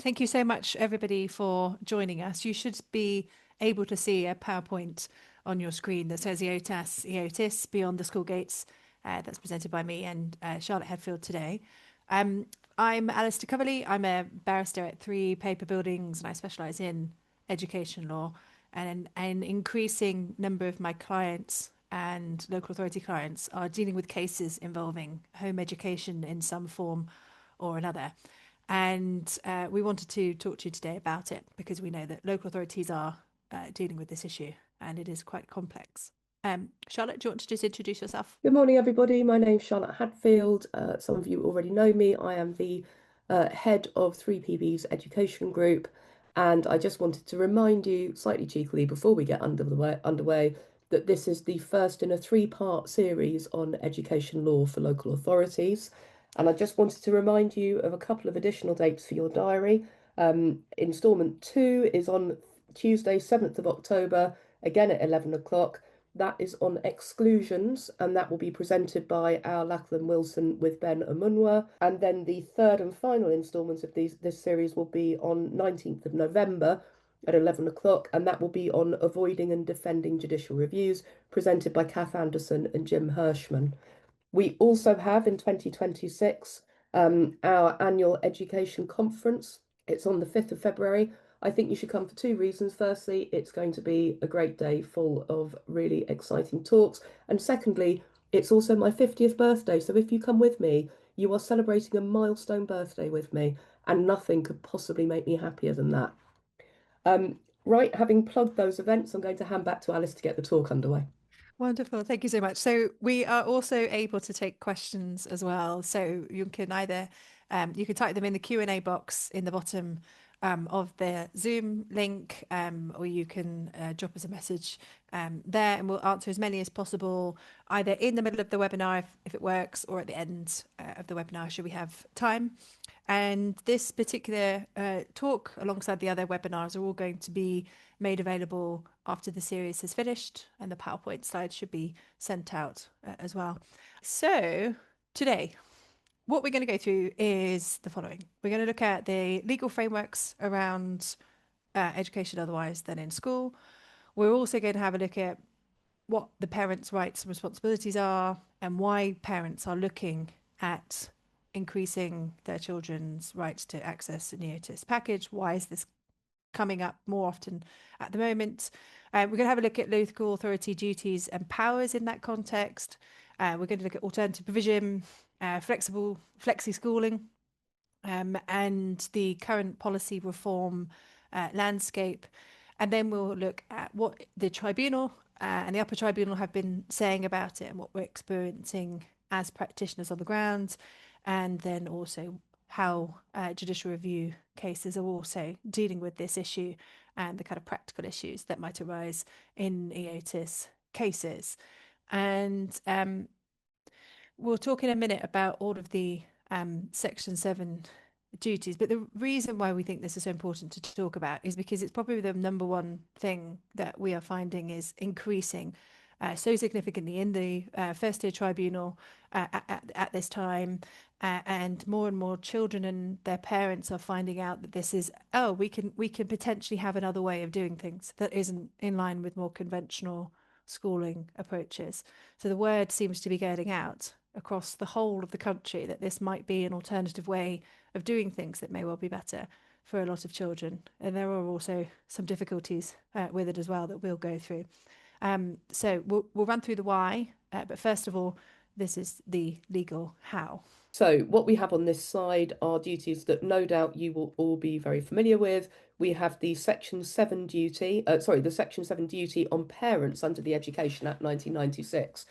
Thank you so much, everybody, for joining us. You should be able to see a PowerPoint on your screen that says EOTAS, EOTIS, Beyond the School Gates. That's presented by me and Charlotte Hadfield today. Um, I'm Alistair Coverley. I'm a barrister at 3 paper buildings, and I specialise in education law. And an increasing number of my clients and local authority clients are dealing with cases involving home education in some form or another. And we wanted to talk to you today about it because we know that local authorities are dealing with this issue and it is quite complex. Charlotte, do you want to just introduce yourself? Good morning, everybody. My name's Charlotte Hadfield. Some of you already know me. I am the head of 3PB's education group, and I just wanted to remind you, slightly cheekily, before we get underway, that this is the first in a 3-part series on education law for local authorities. And I just wanted to remind you of a couple of additional dates for your diary. Instalment 2 is on Tuesday, 7th of October, again at 11 o'clock. That is on exclusions, and that will be presented by our Lachlan Wilson with Ben Amunwa. And then the third and final instalment of this series will be on 19th of November at 11 o'clock, and that will be on avoiding and defending judicial reviews, presented by Kath Anderson and Jim Hirschman. We also have in 2026 our annual education conference. It's on the 5th of February. I think you should come for 2 reasons. Firstly, it's going to be a great day full of really exciting talks. And secondly, it's also my 50th birthday. So if you come with me, you are celebrating a milestone birthday with me, and nothing could possibly make me happier than that. Right, having plugged those events, I'm going to hand back to Alice to get the talk underway. Wonderful. Thank you so much. So we are also able to take questions as well. So you can either you can type them in the Q&A box in the bottom of the Zoom link, or you can drop us a message there, and we'll answer as many as possible, either in the middle of the webinar if it works, or at the end of the webinar should we have time. And this particular talk, alongside the other webinars, are all going to be made available after the series has finished, and the PowerPoint slides should be sent out as well. So today, what we're going to go through is the following. We're going to look at the legal frameworks around education otherwise than in school. We're also going to have a look at what the parents' rights and responsibilities are, and why parents are looking at increasing their children's rights to access an EOTIS package. Why is this coming up more often at the moment? We're going to have a look at local authority duties and powers in that context. We're going to look at alternative provision, flexi schooling, and the current policy reform landscape. And then we'll look at what the tribunal and the upper tribunal have been saying about it, and what we're experiencing as practitioners on the ground, and then also how judicial review cases are also dealing with this issue and the kind of practical issues that might arise in EOTIS cases. And we'll talk in a minute about all of the Section 7 duties. But the reason why we think this is so important to talk about is because it's probably the number one thing that we are finding is increasing so significantly in the first year tribunal at this time. And more children and their parents are finding out that this is, we can potentially have another way of doing things that isn't in line with more conventional schooling approaches. So the word seems to be getting out across the whole of the country that this might be an alternative way of doing things that may well be better for a lot of children. And there are also some difficulties with it as well that we'll go through. So we'll run through the why, but first of all, this is the legal how. So what we have on this slide are duties that no doubt you will all be very familiar with. We have the Section 7 duty, the Section 7 duty on parents under the Education Act 1996.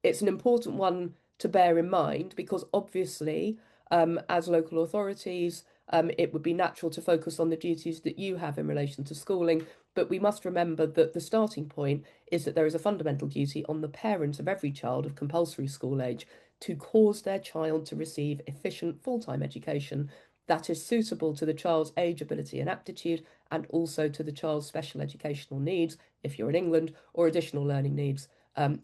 It's an important one to bear in mind because obviously, as local authorities, it would be natural to focus on the duties that you have in relation to schooling. But we must remember that the starting point is that there is a fundamental duty on the parent of every child of compulsory school age to cause their child to receive efficient full-time education that is suitable to the child's age, ability and aptitude, and also to the child's special educational needs if you're in England, or additional learning needs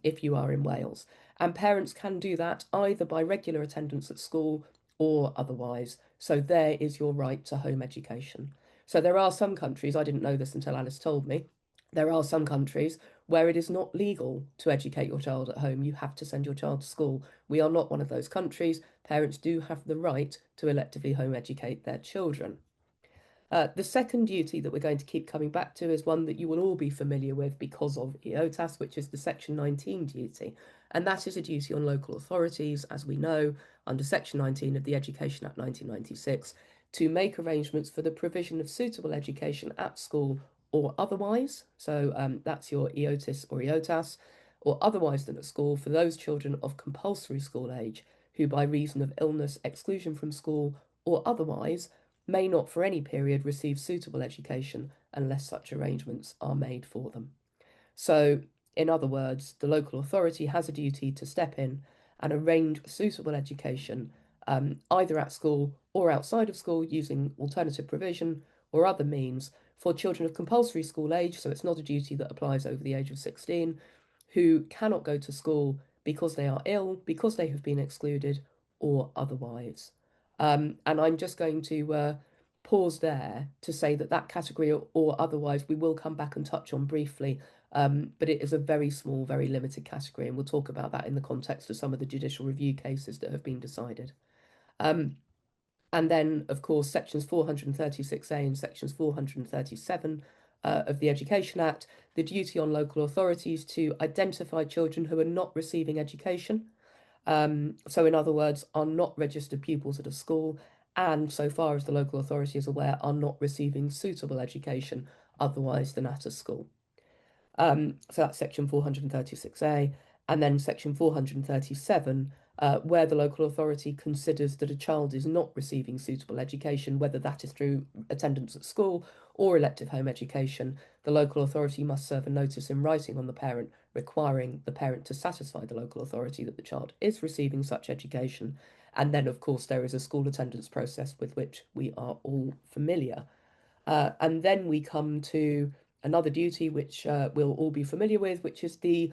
if you are in Wales. And parents can do that either by regular attendance at school or otherwise. So there is your right to home education. So there are some countries, I didn't know this until Alice told me, there are some countries where it is not legal to educate your child at home. You have to send your child to school. We are not one of those countries. Parents do have the right to electively home educate their children. The second duty that we're going to keep coming back to is one that you will all be familiar with because of EOTAS, which is the Section 19 duty. And that is a duty on local authorities, as we know, under Section 19 of the Education Act 1996, to make arrangements for the provision of suitable education at school or otherwise. So that's your EOTIS or EOTAS, or otherwise than at school for those children of compulsory school age who, by reason of illness, exclusion from school, or otherwise, may not for any period receive suitable education unless such arrangements are made for them. So, in other words, the local authority has a duty to step in and arrange suitable education, either at school or outside of school using alternative provision or other means for children of compulsory school age. So, it's not a duty that applies over the age of 16 who cannot go to school because they are ill, because they have been excluded, or otherwise. And I'm just going to pause there to say that that category or otherwise we will come back and touch on briefly, but it is a very small, very limited category, and we'll talk about that in the context of some of the judicial review cases that have been decided. And then, of course, sections 436A and sections 437 of the Education Act, the duty on local authorities to identify children who are not receiving education. So, in other words, are not registered pupils at a school, and so far as the local authority is aware, are not receiving suitable education otherwise than at a school. So that's section 436A, and then section 437, where the local authority considers that a child is not receiving suitable education, whether that is through attendance at school or elective home education, the local authority must serve a notice in writing on the parent, requiring the parent to satisfy the local authority that the child is receiving such education. And then, of course, there is a school attendance process with which we are all familiar. And then we come to another duty which we'll all be familiar with, which is a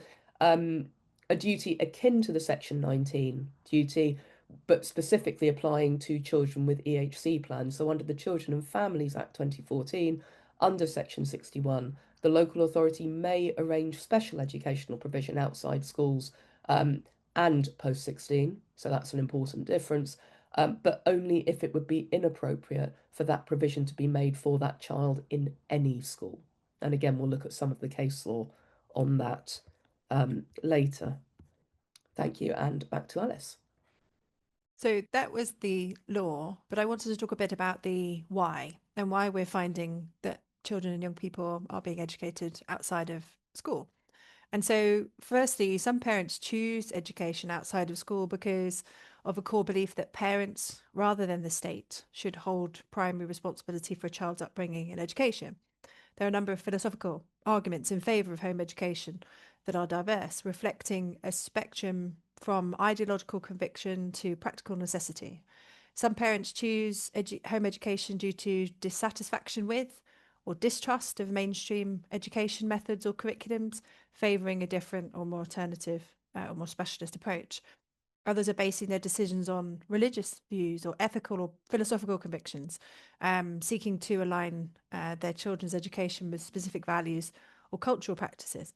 duty akin to the Section 19 duty, but specifically applying to children with EHC plans. So under the Children and Families Act 2014, under Section 61, the local authority may arrange special educational provision outside schools and post 16. So that's an important difference. But only if it would be inappropriate for that provision to be made for that child in any school. And again, we'll look at some of the case law on that later. Thank you, and back to Alice. So that was the law, but I wanted to talk a bit about the why and why we're finding that children and young people are being educated outside of school. And so, firstly, some parents choose education outside of school because of a core belief that parents, rather than the state, should hold primary responsibility for a child's upbringing and education. There are a number of philosophical arguments in favour of home education that are diverse, reflecting a spectrum from ideological conviction to practical necessity. Some parents choose home education due to dissatisfaction with or distrust of mainstream education methods or curriculums, favouring a different or more alternative or more specialist approach. Others are basing their decisions on religious views or ethical or philosophical convictions, seeking to align their children's education with specific values or cultural practices.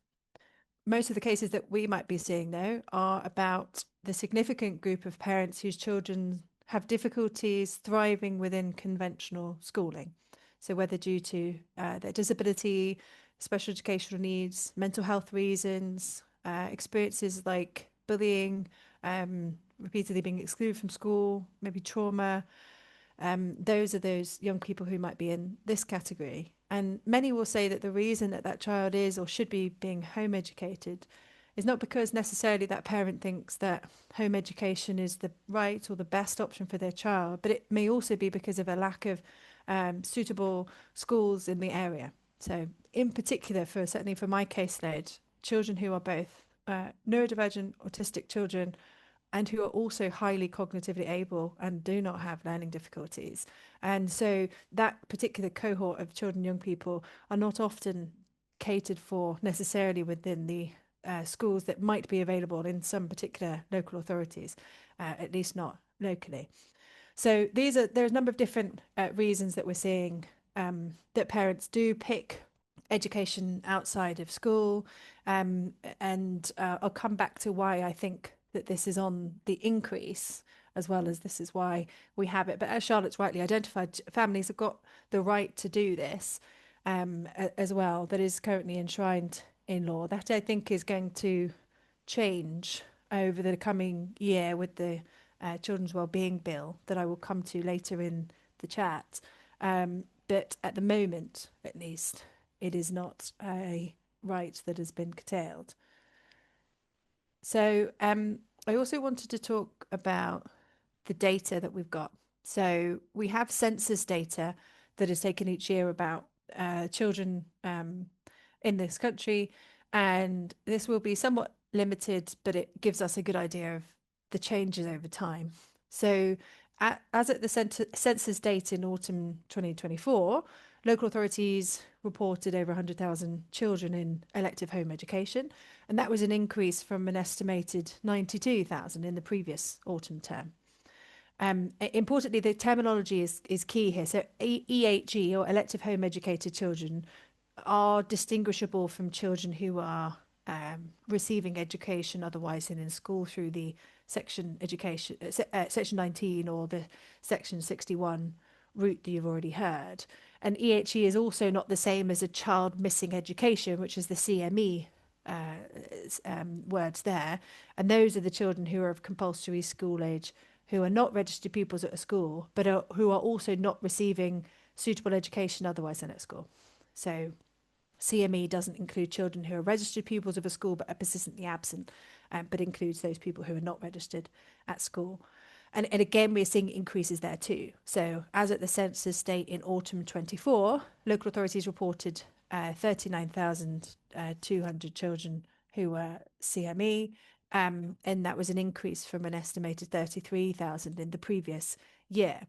Most of the cases that we might be seeing, though, are about the significant group of parents whose children have difficulties thriving within conventional schooling. So, whether due to their disability, special educational needs, mental health reasons, experiences like bullying, repeatedly being excluded from school, maybe trauma, those are those young people who might be in this category. And many will say that the reason that that child is or should be being home educated is not because necessarily that parent thinks that home education is the right or the best option for their child, but it may also be because of a lack of suitable schools in the area. So, in particular, for certainly for my caseload, children who are both neurodivergent, autistic children and who are also highly cognitively able and do not have learning difficulties. And so that particular cohort of children, young people are not often catered for necessarily within the schools that might be available in some particular local authorities, at least not locally. So there's a number of different reasons that we're seeing that parents do pick education outside of school, and I'll come back to why I think that this is on the increase, as well as this is why we have it. But as Charlotte's rightly identified, families have got the right to do this as well. That is currently enshrined in law. That I think is going to change over the coming year with the Children's Wellbeing Bill that I will come to later in the chat. But at the moment, at least, it is not a right that has been curtailed. So I also wanted to talk about the data that we've got. So we have census data that is taken each year about children in this country, and this will be somewhat limited, but it gives us a good idea of the changes over time. So, as at the census date in autumn 2024, local authorities reported over 100,000 children in elective home education, and that was an increase from an estimated 92,000 in the previous autumn term. Importantly, the terminology is key here. So EHE, or elective home educated children, are distinguishable from children who are receiving education otherwise in school through the section 19 or the section 61 route that you've already heard. And EHE is also not the same as a child missing education, which is the CME words there. And those are the children who are of compulsory school age, who are not registered pupils at a school, but who are also not receiving suitable education otherwise than at school. So CME doesn't include children who are registered pupils of a school but are persistently absent, but includes those people who are not registered at school. And again, we're seeing increases there too. So as at the census date in autumn 24, local authorities reported 39,200 children who were CME, and that was an increase from an estimated 33,000 in the previous year.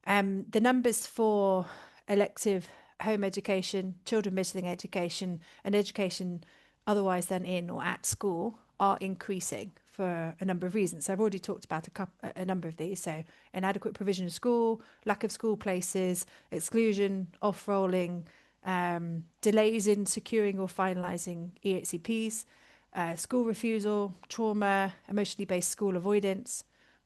The numbers for elective home education, children missing education, and education otherwise than in or at school are increasing for a number of reasons. So I've already talked about a number of these. So inadequate provision of school, lack of school places, exclusion, off-rolling, delays in securing or finalising EHCPs, school refusal, trauma, emotionally based school avoidance,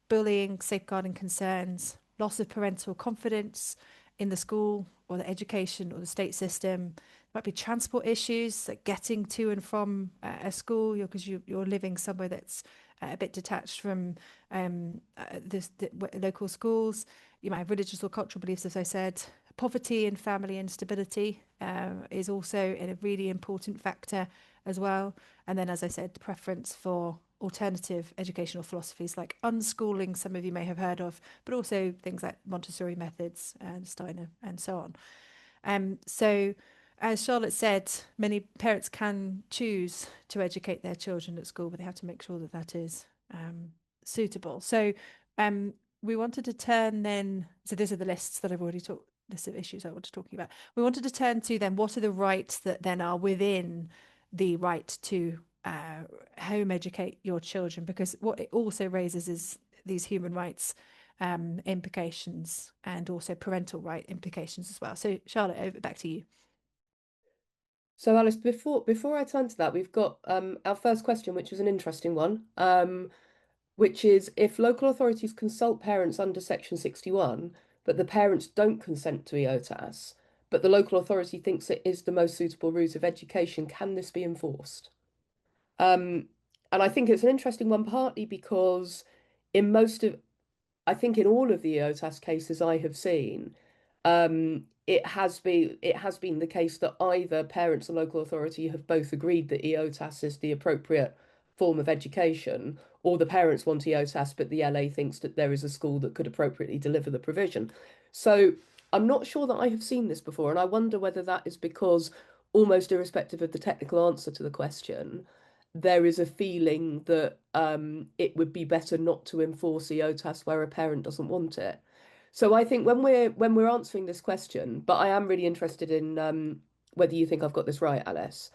bullying, safeguarding concerns, loss of parental confidence in the school or the education or the state system. There might be transport issues, like getting to and from a school because you're living somewhere that's a bit detached from the local schools. You might have religious or cultural beliefs, as I said. Poverty and family instability is also a really important factor as well. And then, as I said, the preference for alternative educational philosophies like unschooling, some of you may have heard of, but also things like Montessori methods and Steiner and so on. So, as Charlotte said, many parents can choose to educate their children at school, but they have to make sure that that is suitable. So, we wanted to turn then, so these are the lists that I've already talked, list of issues I wanted to talking about. We wanted to turn to then what are the rights that then are within the right to home educate your children, because what it also raises is these human rights implications and also parental right implications as well. So Charlotte, over back to you. So Alice, before I turn to that, we've got our first question, which was an interesting one, which is if local authorities consult parents under Section 61, but the parents don't consent to EOTAS, but the local authority thinks it is the most suitable route of education, can this be enforced? And I think it's an interesting one, partly because in most of, I think in all of the EOTAS cases I have seen, it has been the case that either parents and local authority have both agreed that EOTAS is the appropriate form of education, or the parents want EOTAS, but the LA thinks that there is a school that could appropriately deliver the provision. So I'm not sure that I have seen this before, and I wonder whether that is because, almost irrespective of the technical answer to the question, there is a feeling that it would be better not to enforce EOTAS where a parent doesn't want it. So I think when we're answering this question, but I am really interested in whether you think I've got this right, Alice.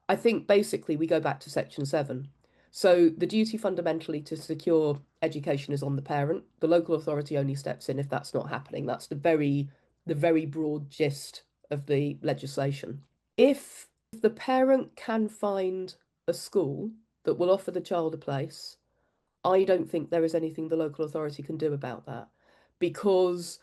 I think basically we go back to Section 7, So the duty fundamentally to secure education is on the parent. The local authority only steps in if that's not happening. That's the very broad gist of the legislation. If the parent can find a school that will offer the child a place, I don't think there is anything the local authority can do about that, because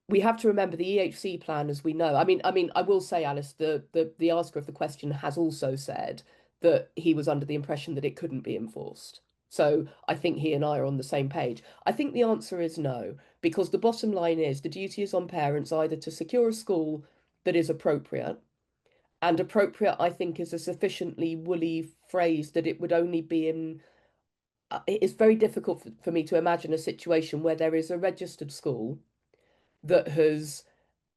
we have to remember the EHC plan, as we know. I will say, Alice, the asker of the question has also said that he was under the impression that it couldn't be enforced. So I think he and I are on the same page. I think the answer is no, because the bottom line is the duty is on parents either to secure a school that is appropriate, and appropriate, I think, is a sufficiently woolly phrase that it would only be in. It's very difficult for me to imagine a situation where there is a registered school that has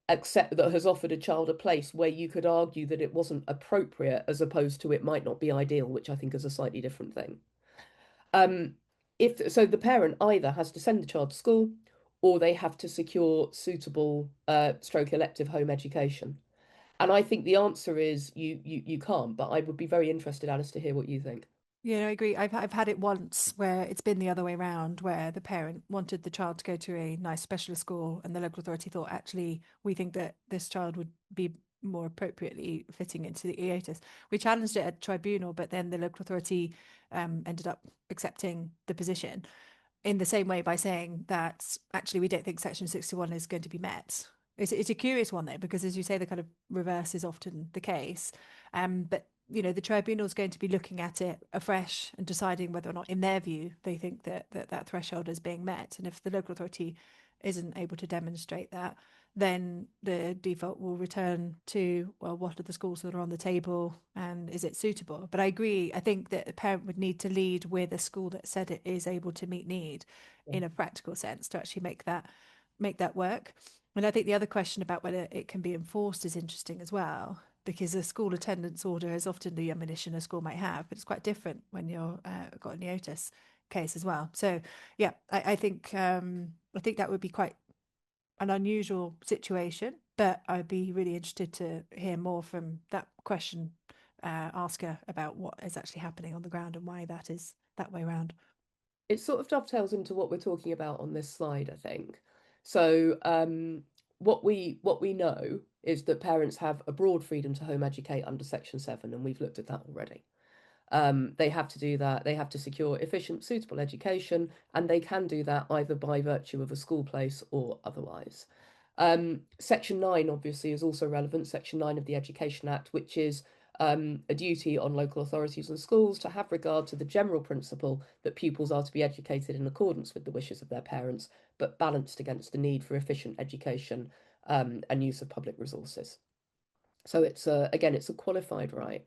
offered a child a place where you could argue that it wasn't appropriate, as opposed to it might not be ideal, which I think is a slightly different thing. If so, the parent either has to send the child to school, or they have to secure suitable stroke elective home education. And I think the answer is you can't, but I would be very interested, Alice, to hear what you think. Yeah, I agree. I've had it once where it's been the other way around, where the parent wanted the child to go to a nice specialist school, and the local authority thought, actually, we think that this child would be more appropriately fitting into the EOTAS. We challenged it at tribunal, but then the local authority ended up accepting the position in the same way by saying that actually we don't think Section 61 is going to be met. It's a curious one, though, because as you say, the kind of reverse is often the case. But the tribunal is going to be looking at it afresh and deciding whether or not, in their view, they think that threshold is being met. And if the local authority isn't able to demonstrate that, then the default will return to, well, what are the schools that are on the table and is it suitable? But I agree. I think that a parent would need to lead with a school that said it is able to meet need in a practical sense to actually make that work. And I think the other question about whether it can be enforced is interesting as well, because a school attendance order is often the ammunition a school might have, but it's quite different when you're got an EOTIS case as well. So yeah, I think that would be quite an unusual situation, but I'd be really interested to hear more from that question asker about what is actually happening on the ground and why that is that way around. It sort of dovetails into what we're talking about on this slide, I think. So what we know is that parents have a broad freedom to home educate under Section 7, and we've looked at that already. They have to do that. They have to secure efficient, suitable education, and they can do that either by virtue of a school place or otherwise. Section 9 obviously is also relevant, Section 9 of the Education Act, which is a duty on local authorities and schools to have regard to the general principle that pupils are to be educated in accordance with the wishes of their parents, but balanced against the need for efficient education and use of public resources. So again, it's a qualified right.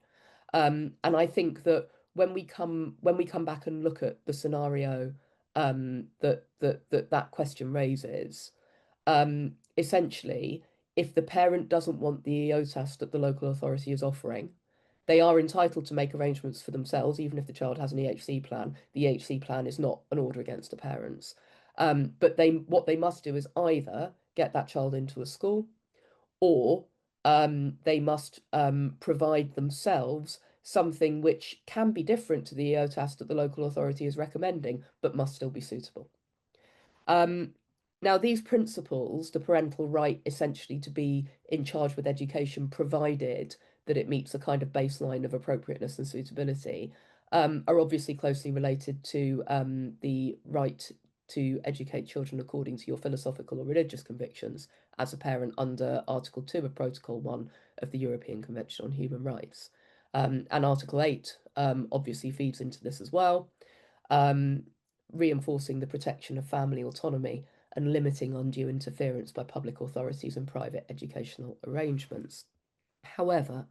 And I think that when we come back and look at the scenario that question raises, essentially, if the parent doesn't want the EOTAS that the local authority is offering, they are entitled to make arrangements for themselves, even if the child has an EHC plan. The EHC plan is not an order against the parents. But what they must do is either get that child into a school, or they must provide themselves something which can be different to the EOTAS that the local authority is recommending, but must still be suitable. Now, these principles, the parental right essentially to be in charge with education, provided that it meets a kind of baseline of appropriateness and suitability, are obviously closely related to the right to educate children according to your philosophical or religious convictions as a parent under Article 2 of Protocol 1 of the European Convention on Human Rights. And Article 8 obviously feeds into this as well, reinforcing the protection of family autonomy and limiting undue interference by public authorities and private educational arrangements. However,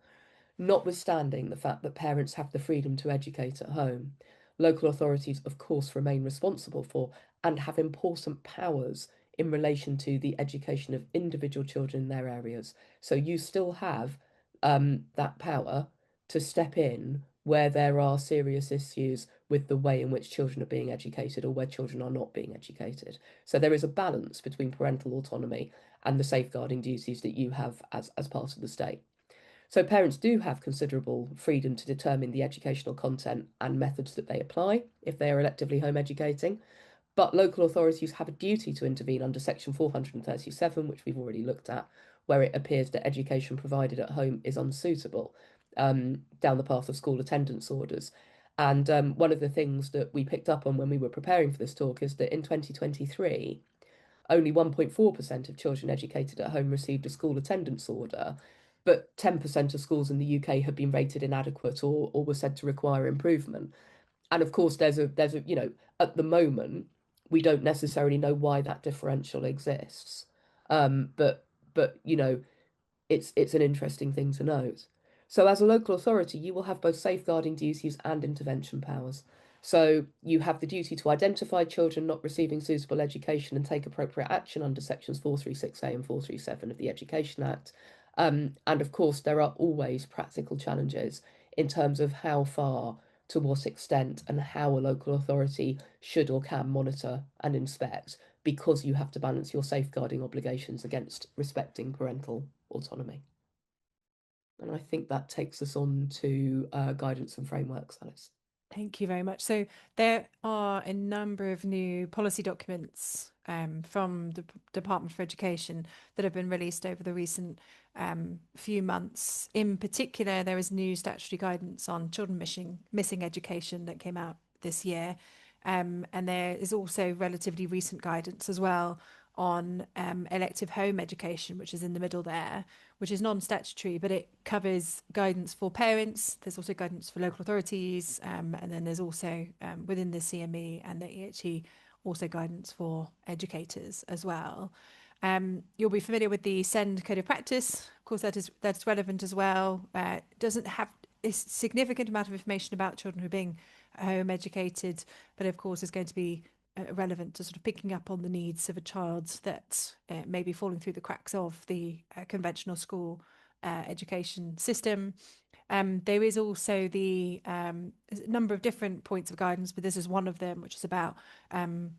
notwithstanding the fact that parents have the freedom to educate at home, local authorities, of course, remain responsible for and have important powers in relation to the education of individual children in their areas. So you still have that power to step in where there are serious issues with the way in which children are being educated or where children are not being educated. So there is a balance between parental autonomy and the safeguarding duties that you have as part of the state. So parents do have considerable freedom to determine the educational content and methods that they apply if they are electively home educating. But local authorities have a duty to intervene under Section 437, which we've already looked at, where it appears that education provided at home is unsuitable, down the path of school attendance orders. And one of the things that we picked up on when we were preparing for this talk is that in 2023, only 1.4% of children educated at home received a school attendance order, but 10% of schools in the UK have been rated inadequate or were said to require improvement. And of course, at the moment, we don't necessarily know why that differential exists. But it's an interesting thing to note. So as a local authority, you will have both safeguarding duties and intervention powers. So you have the duty to identify children not receiving suitable education and take appropriate action under sections 436A and 437 of the Education Act. And of course, there are always practical challenges in terms of how far, to what extent, and how a local authority should or can monitor and inspect, because you have to balance your safeguarding obligations against respecting parental autonomy. And I think that takes us on to guidance and frameworks, Alice. Thank you very much. So there are a number of new policy documents from the Department for Education that have been released over the recent few months. In particular, there is new statutory guidance on children missing education that came out this year. And there is also relatively recent guidance as well on elective home education, which is in the middle there, which is non-statutory, but it covers guidance for parents. There's also guidance for local authorities, and then there's also within the CME and the EHE also guidance for educators as well. You'll be familiar with the SEND Code of Practice. Of course, that's relevant as well. It doesn't have a significant amount of information about children who are being home educated, but of course is going to be relevant to sort of picking up on the needs of a child that may be falling through the cracks of the conventional school education system. There is also the number of different points of guidance, but this is one of them, which is about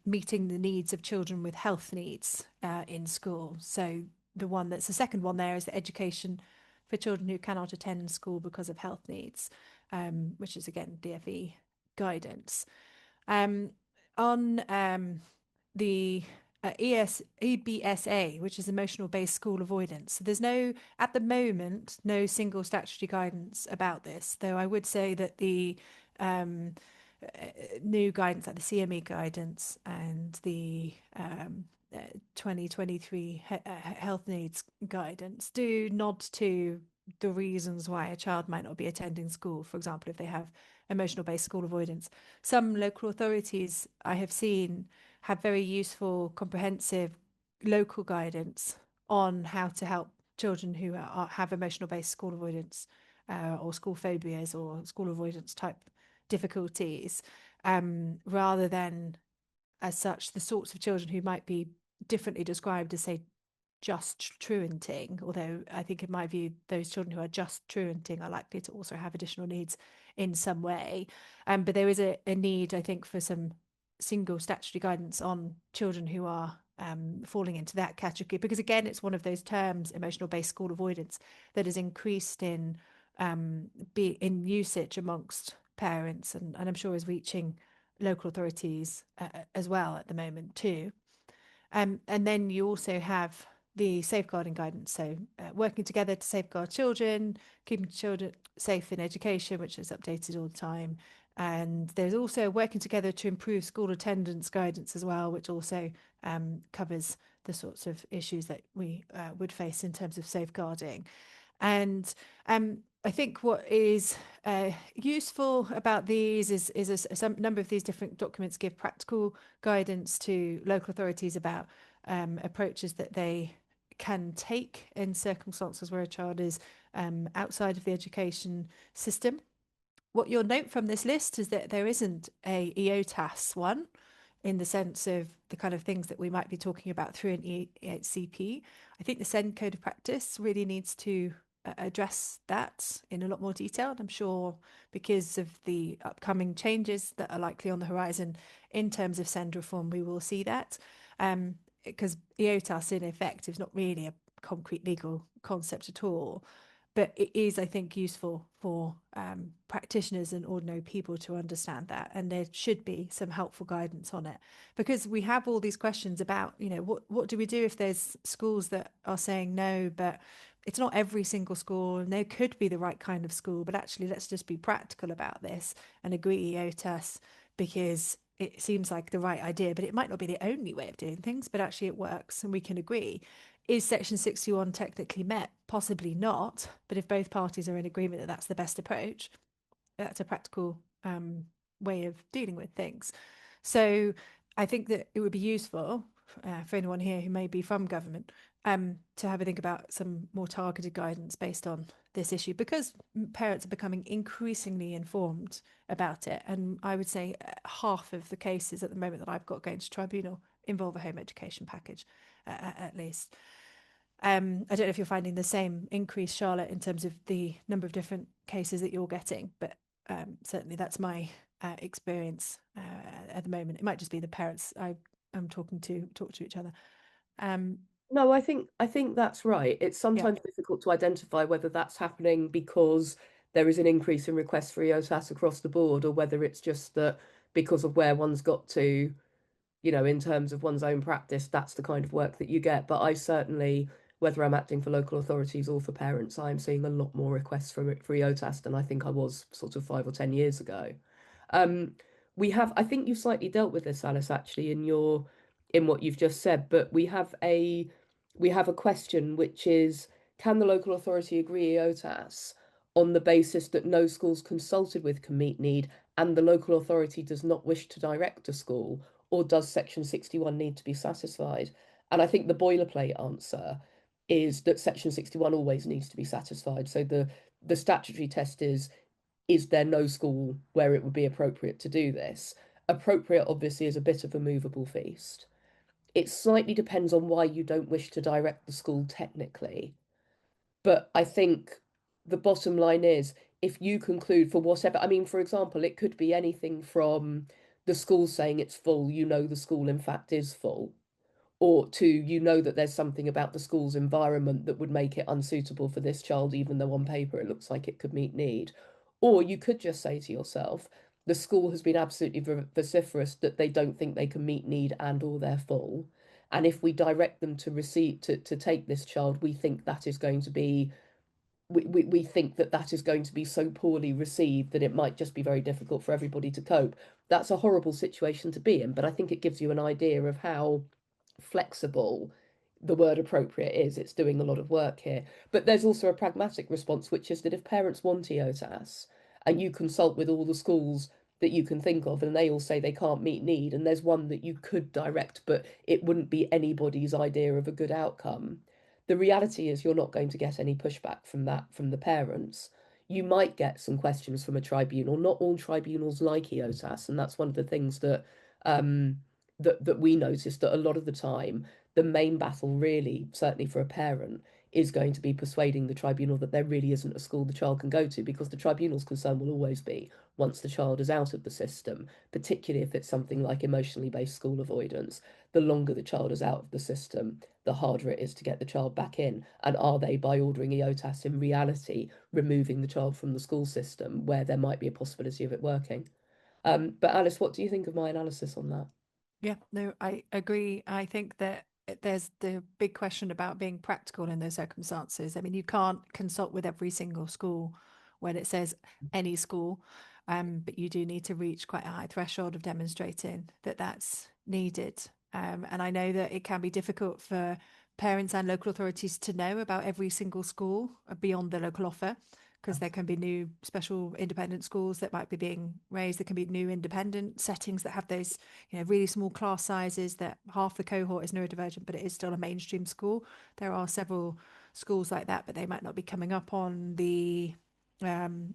meeting the needs of children with health needs in school. So the second one there is the education for children who cannot attend school because of health needs, which is again DfE guidance. On the EBSA, which is emotional based school avoidance. So there's at the moment, no single statutory guidance about this, though I would say that the new guidance, like the CME guidance and the 2023 health needs guidance, do nod to the reasons why a child might not be attending school. For example, if they have emotional based school avoidance. Some local authorities I have seen have very useful, comprehensive local guidance on how to help children who have emotional based school avoidance or school phobias or school avoidance type difficulties, rather than as such the sorts of children who might be differently described as, say, just truanting, although I think in my view those children who are just truanting are likely to also have additional needs in some way. But there is a need, I think, for some single statutory guidance on children who are falling into that category, because again it's one of those terms, emotional based school avoidance, that has increased in usage amongst parents, and I'm sure is reaching local authorities as well at the moment too. And then you also have the safeguarding guidance, so working together to safeguard children, keeping children safe in education, which is updated all the time. And there's also working together to improve school attendance guidance as well, which also covers the sorts of issues that we would face in terms of safeguarding. And I think what is useful about these is some number of these different documents give practical guidance to local authorities about approaches that they can take in circumstances where a child is outside of the education system. What you'll note from this list is that there isn't a EOTAS one, in the sense of the kind of things that we might be talking about through an EHCP. I think the SEND Code of Practice really needs to address that in a lot more detail. And I'm sure because of the upcoming changes that are likely on the horizon in terms of SEND reform, we will see that. Because EOTAS in effect is not really a concrete legal concept at all. but it is, I think, useful for practitioners and ordinary people to understand that, and there should be some helpful guidance on it, because we have all these questions about, what do we do if there's schools that are saying no, but it's not every single school, and there could be the right kind of school, but actually let's just be practical about this and agree EOTAS, because it seems like the right idea, but it might not be the only way of doing things, but actually it works and we can agree. Is Section 61 technically met? Possibly not. But if both parties are in agreement that that's the best approach, that's a practical way of dealing with things. So I think that it would be useful for anyone here who may be from government to have a think about some more targeted guidance based on this issue, because parents are becoming increasingly informed about it. And I would say half of the cases at the moment that I've got going to tribunal involve a home education package, at least. I don't know if you're finding the same increase, Charlotte, in terms of the number of different cases that you're getting, but certainly that's my experience at the moment. It might just be the parents I'm talking to talk to each other. Um, No, I think that's right. It's yeah, sometimes difficult to identify whether that's happening because there is an increase in requests for EOTAS across the board, or whether it's just that because of where one's got to, in terms of one's own practice, that's the kind of work that you get. But I certainly, whether I'm acting for local authorities or for parents, I'm seeing a lot more requests for EOTAS than I think I was sort of 5 or 10 years ago. Um, we have, I think you slightly dealt with this, Alice, actually, in what you've just said, but we have a question which is, can the local authority agree EOTAS on the basis that no schools consulted with can meet need and the local authority does not wish to direct a school, or does Section 61 need to be satisfied? And I think the boilerplate answer is that Section 61 always needs to be satisfied. So the statutory test is there no school where it would be appropriate to do this? Appropriate, obviously, is a bit of a movable feast. It slightly depends on why you don't wish to direct the school technically. But I think the bottom line is, if you conclude for whatever, I mean, for example, it could be anything from the school saying it's full, the school in fact is full, or to that there's something about the school's environment that would make it unsuitable for this child, even though on paper it looks like it could meet need. Or you could just say to yourself, the school has been absolutely vociferous that they don't think they can meet need and or they're full. And if we direct them to receive to take this child, we think that is going to be we think that that is going to be so poorly received that it might just be very difficult for everybody to cope. That's a horrible situation to be in, but I think it gives you an idea of how flexible the word appropriate is. It's doing a lot of work here. But there's also a pragmatic response, which is that if parents want EOTAS and you consult with all the schools that you can think of and they all say they can't meet need, and there's one that you could direct, but it wouldn't be anybody's idea of a good outcome, the reality is you're not going to get any pushback from that from the parents. You might get some questions from a tribunal. Not all tribunals like EOTAS, and that's one of the things um, that we noticed, that a lot of the time the main battle, really, certainly for a parent, is going to be persuading the tribunal that there really isn't a school the child can go to, because the tribunal's concern will always be, once the child is out of the system, particularly if it's something like emotionally based school avoidance, the longer the child is out of the system, the harder it is to get the child back in. And are they, by ordering EOTAS, in reality removing the child from the school system where there might be a possibility of it working? But Alice, what do you think of my analysis on that? yeah, no, I agree. I think that there's the big question about being practical in those circumstances. I mean, you can't consult with every single school when it says any school, but you do need to reach quite a high threshold of demonstrating that that's needed. And I know that it can be difficult for parents and local authorities to know about every single school beyond the local offer, because there can be new special independent schools that might be being raised. There can be new independent settings that have those, really small class sizes that half the cohort is neurodivergent, but it is still a mainstream school. There are several schools like that, but they might not be coming up on the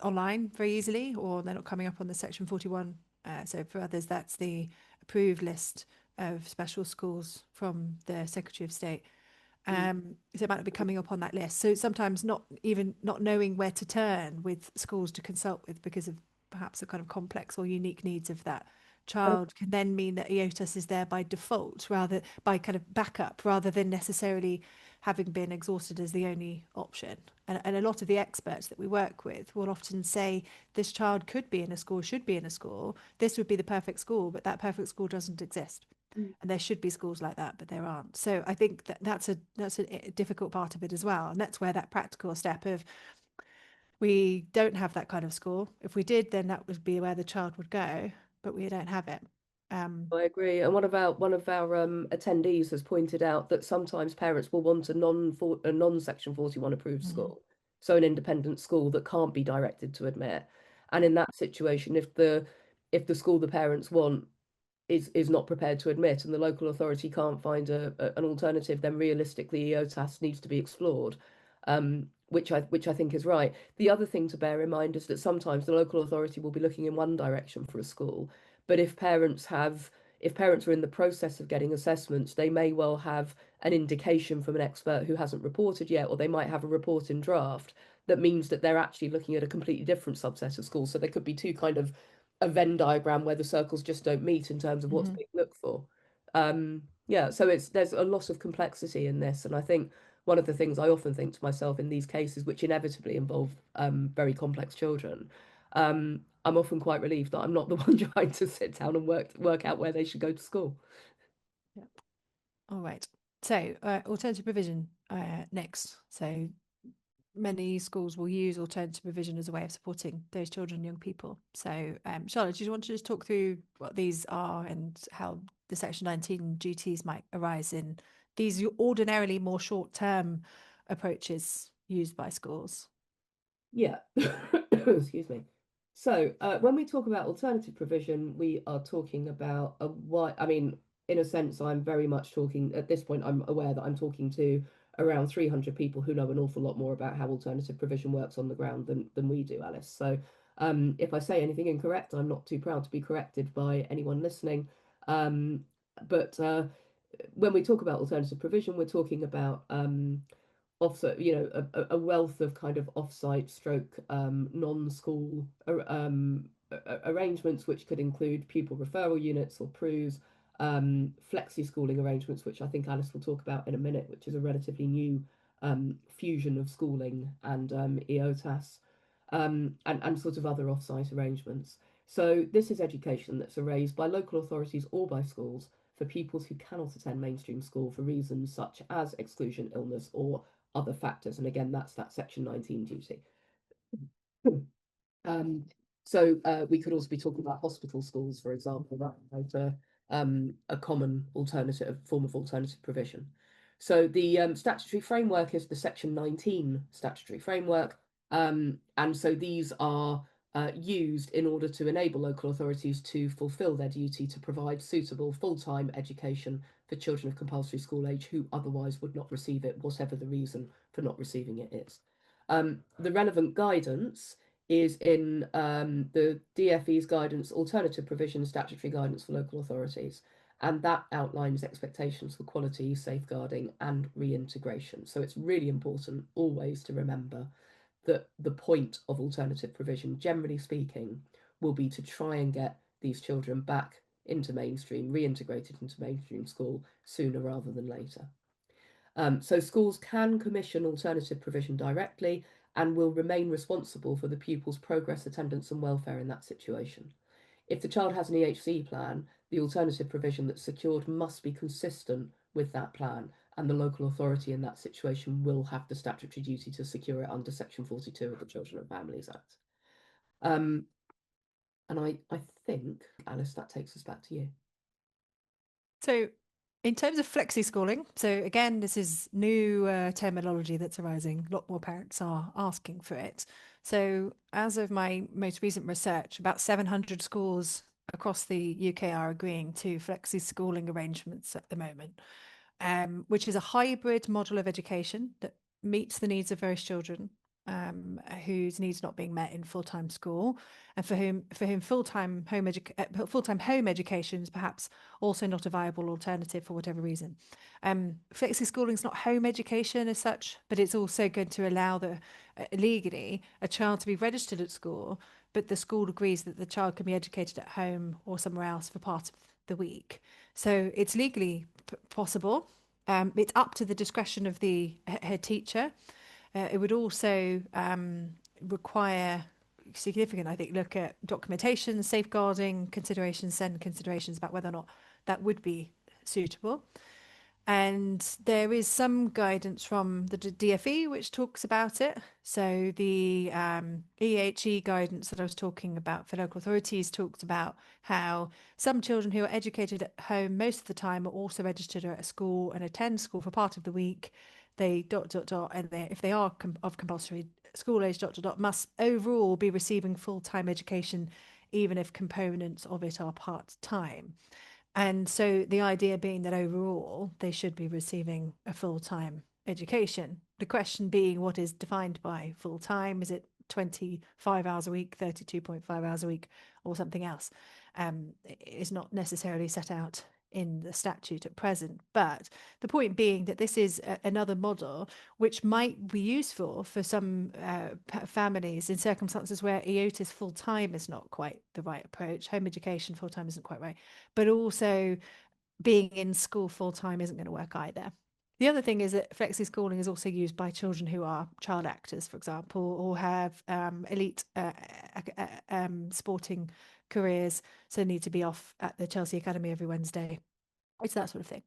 online very easily, or they're not coming up on the Section 41. So for others, that's the approved list of special schools from the Secretary of State. So it might not be coming up on that list. So sometimes not knowing where to turn with schools to consult with because of perhaps the kind of complex or unique needs of that child can then mean that EOTAS is there by default, rather by kind of backup, rather than necessarily having been exhausted as the only option. And a lot of the experts that we work with will often say this child could be in a school, should be in a school. This would be the perfect school, but that perfect school doesn't exist. Mm. And there should be schools like that, but there aren't. So I think that that's a difficult part of it as well. And that's where that practical step of we don't have that kind of school. If we did, then that would be where the child would go, but we don't have it. I agree. And one of our attendees has pointed out that sometimes parents will want a non-Section 41 approved Mhm. school, so an independent school that can't be directed to admit. And in that situation, if the school the parents want is not prepared to admit and the local authority can't find an alternative, then realistically EOTAS needs to be explored, which I think is right. The other thing to bear in mind is that sometimes the local authority will be looking in one direction for a school, but if parents are in the process of getting assessments, they may well have an indication from an expert who hasn't reported yet, or they might have a report in draft that means that they're actually looking at a completely different subset of schools. So there could be two kind of a Venn diagram where the circles just don't meet in terms of what's Mhm. being looked for. Yeah, so there's a lot of complexity in this, and I think one of the things I often think to myself in these cases, which inevitably involve very complex children, I'm often quite relieved that I'm not the one trying to sit down and work out where they should go to school. Yeah. All right. So, alternative provision next. So, many schools will use alternative provision as a way of supporting those children and young people. So, Charlotte, do you want to just talk through what these are and how the Section 19 duties might arise in these ordinarily more short-term approaches used by schools? Yeah, excuse me. So, when we talk about alternative provision, we are talking about I mean, in a sense, I'm very much talking, at this point, I'm aware that I'm talking to around 300 people who know an awful lot more about how alternative provision works on the ground than we do, Alice. So, if I say anything incorrect, I'm not too proud to be corrected by anyone listening. But when we talk about alternative provision, we're talking about offset, a wealth of kind of off-site stroke non-school arrangements, which could include pupil referral units or PRUs, flexi schooling arrangements, which I think Alice will talk about in a minute, which is a relatively new fusion of schooling and EOTAS, and sort of other off-site arrangements. So this is education that's arranged by local authorities or by schools for pupils who cannot attend mainstream school for reasons such as exclusion, illness, or other factors. And again, that's that Section 19 duty. Um, so we could also be talking about hospital schools, for example, that a common alternative form of alternative provision. So the statutory framework is the Section 19 statutory framework, and so these are used in order to enable local authorities to fulfil their duty to provide suitable full-time education for children of compulsory school age who otherwise would not receive it, whatever the reason for not receiving it is. The relevant guidance is in the DfE's guidance, alternative provision statutory guidance for local authorities, and that outlines expectations for quality, safeguarding, and reintegration. So it's really important always to remember that the point of alternative provision, generally speaking, will be to try and get these children back into mainstream, reintegrated into mainstream school sooner rather than later. So schools can commission alternative provision directly and will remain responsible for the pupil's progress, attendance and welfare in that situation. If the child has an EHC plan, the alternative provision that's secured must be consistent with that plan, and the local authority in that situation will have the statutory duty to secure it under Section 42 of the Children and Families Act. And I think, Alice, that takes us back to you. So, in terms of flexi schooling, so again, this is new terminology that's arising. A lot more parents are asking for it. So, as of my most recent research, about 700 schools across the UK are agreeing to flexi schooling arrangements at the moment, which is a hybrid model of education that meets the needs of various children whose needs not being met in full-time school, and for whom full-time home education is perhaps also not a viable alternative for whatever reason. Flexi schooling is not home education as such, but it's also going to allow legally a child to be registered at school but the school agrees that the child can be educated at home or somewhere else for part of the week. So it's legally possible. It's up to the discretion of the head teacher. It would also require significant, I think, look at documentation, safeguarding considerations, and considerations about whether or not that would be suitable. And there is some guidance from the DFE which talks about it. So the EHE guidance that I was talking about for local authorities talks about how some children who are educated at home most of the time are also registered at a school and attend school for part of the week. They and if they are of compulsory school age must overall be receiving full-time education, even if components of it are part-time. And so the idea being that overall they should be receiving a full-time education. The question being, what is defined by full-time? Is it 25 hours a week, 32.5 hours a week, or something else? Is not necessarily set out in the statute at present. But the point being that this is another model which might be useful for some families in circumstances where EOTIS full-time is not quite the right approach. Home education full-time isn't quite right. But also being in school full-time isn't going to work either. The other thing is that flexi schooling is also used by children who are child actors, for example, or have elite sporting careers, so need to be off at the Chelsea Academy every Wednesday. It's that sort of thing.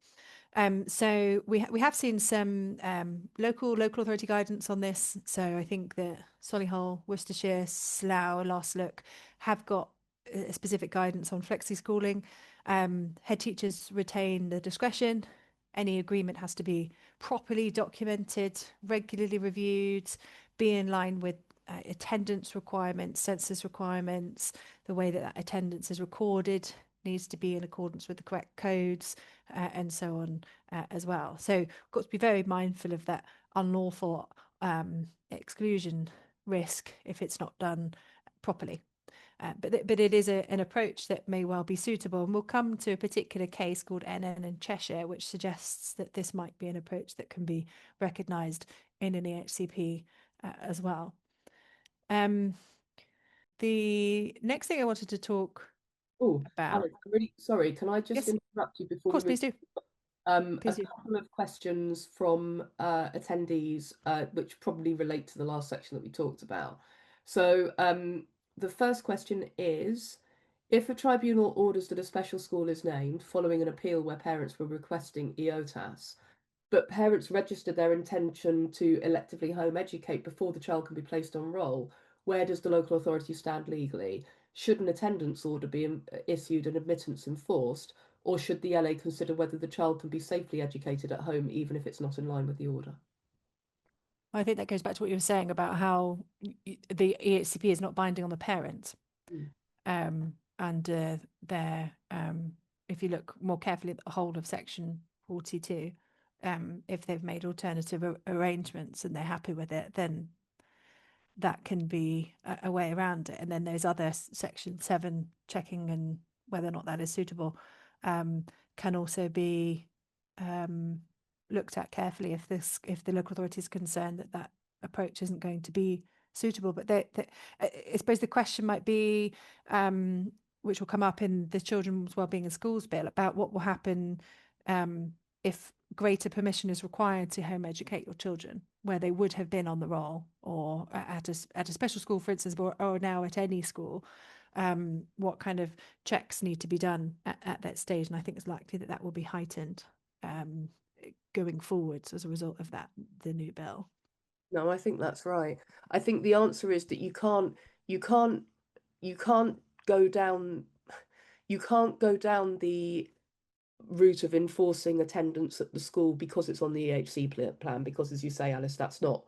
So we have seen some local authority guidance on this. So I think that Solihull, Worcestershire, Slough, Last Look have got specific guidance on flexi schooling. Head teachers retain the discretion. Any agreement has to be properly documented, regularly reviewed, be in line with attendance requirements, census requirements. The way that attendance is recorded needs to be in accordance with the correct codes, and so on as well. So got to be very mindful of that unlawful exclusion risk if it's not done properly. But it is an approach that may well be suitable, and we'll come to a particular case called NN in Cheshire, which suggests that this might be an approach that can be recognised in an EHCP as well. The next thing I wanted to talk about. Alex, I'm really sorry. Can I just Yes, of interrupt you before we course, move? please do. A Please do. couple of questions from attendees, which probably relate to the last section that we talked about. So the first question is, if a tribunal orders that a special school is named following an appeal where parents were requesting EOTAS, but parents register their intention to electively home educate before the child can be placed on roll, where does the local authority stand legally? Should an attendance order be issued and admittance enforced, or should the LA consider whether the child can be safely educated at home even if it's not in line with the order? I think that goes back to what you were saying about how the EHCP is not binding on the parent. And if you look more carefully at the whole of section 42, if they've made alternative arrangements and they're happy with it, then that can be a way around it. And then there's other section 7 checking and whether or not that is suitable can also be looked at carefully if the local authority is concerned that that approach isn't going to be suitable. But I suppose the question might be, which will come up in the Children's Wellbeing in Schools bill, about what will happen if greater permission is required to home educate your children, where they would have been on the roll or at a special school, for instance, or now at any school. What kind of checks need to be done at that stage? And I think it's likely that that will be heightened going forwards as a result of that, the new bill. No, I think that's right. I think the answer is that you can't go down the route of enforcing attendance at the school because it's on the EHC plan, because as you say, Alice, that's not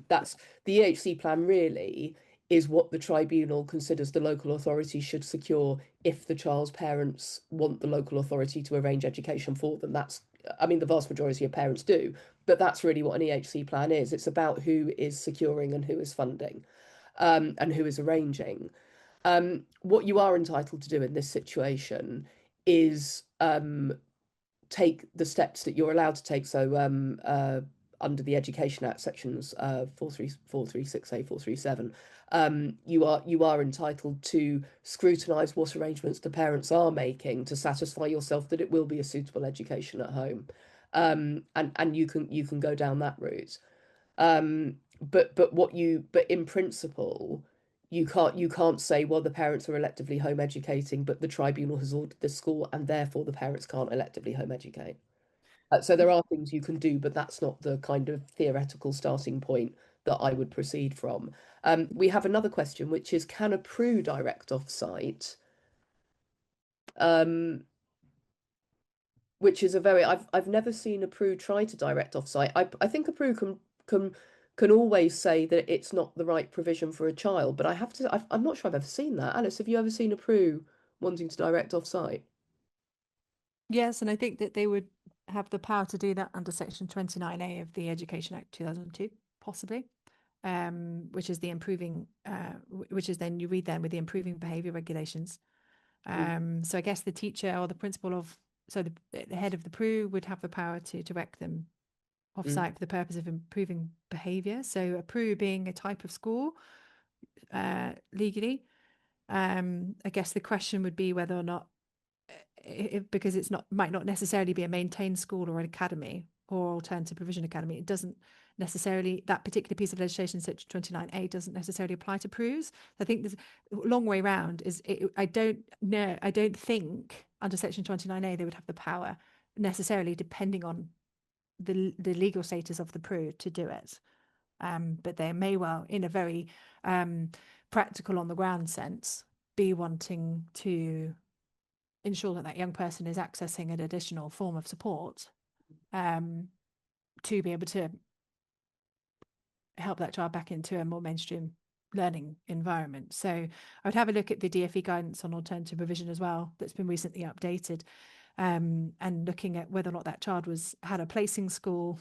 that's the EHC plan really is what the tribunal considers the local authority should secure if the child's parents want the local authority to arrange education for them. That's, I mean, the vast majority of parents do, but that's really what an EHC plan is. It's about who is securing and who is funding, and who is arranging. What you are entitled to do in this situation is take the steps that you're allowed to take. So under the Education Act sections 436A, 437, you are entitled to scrutinise what arrangements the parents are making to satisfy yourself that it will be a suitable education at home, and you can go down that route. But in principle, you can't say, well, the parents are electively home educating, but the tribunal has ordered this school, and therefore the parents can't electively home educate. So there are things you can do, but that's not the kind of theoretical starting point that I would proceed from. We have another question, which is, can a PRU direct off-site? Which is a very I've never seen a PRU try to direct off-site. I think a PRU can always say that it's not the right provision for a child, but I'm not sure I've ever seen that. Alice, have you ever seen a PRU wanting to direct off-site? Yes, and I think that they would have the power to do that under Section 29A of the Education Act 2002, possibly, which is the improving, which is then you read them with the improving behaviour regulations. So I guess the teacher or the principal of, so the head of the PRU would have the power to direct them off-site for the purpose of improving behaviour. So a PRU being a type of school legally, I guess the question would be whether or not, because it's not, might not necessarily be a maintained school or an academy or alternative provision academy, it doesn't necessarily, that particular piece of legislation, Section 29A, doesn't necessarily apply to PRUs. I think there's a long way round. I don't know, I don't think under Section 29A they would have the power necessarily, depending on the legal status of the PRU, to do it. But they may well, in a very practical, on the ground sense, be wanting to ensure that that young person is accessing an additional form of support to be able to help that child back into a more mainstream learning environment. So I would have a look at the DfE guidance on alternative provision as well, that's been recently updated, and looking at whether or not that child had a placing school,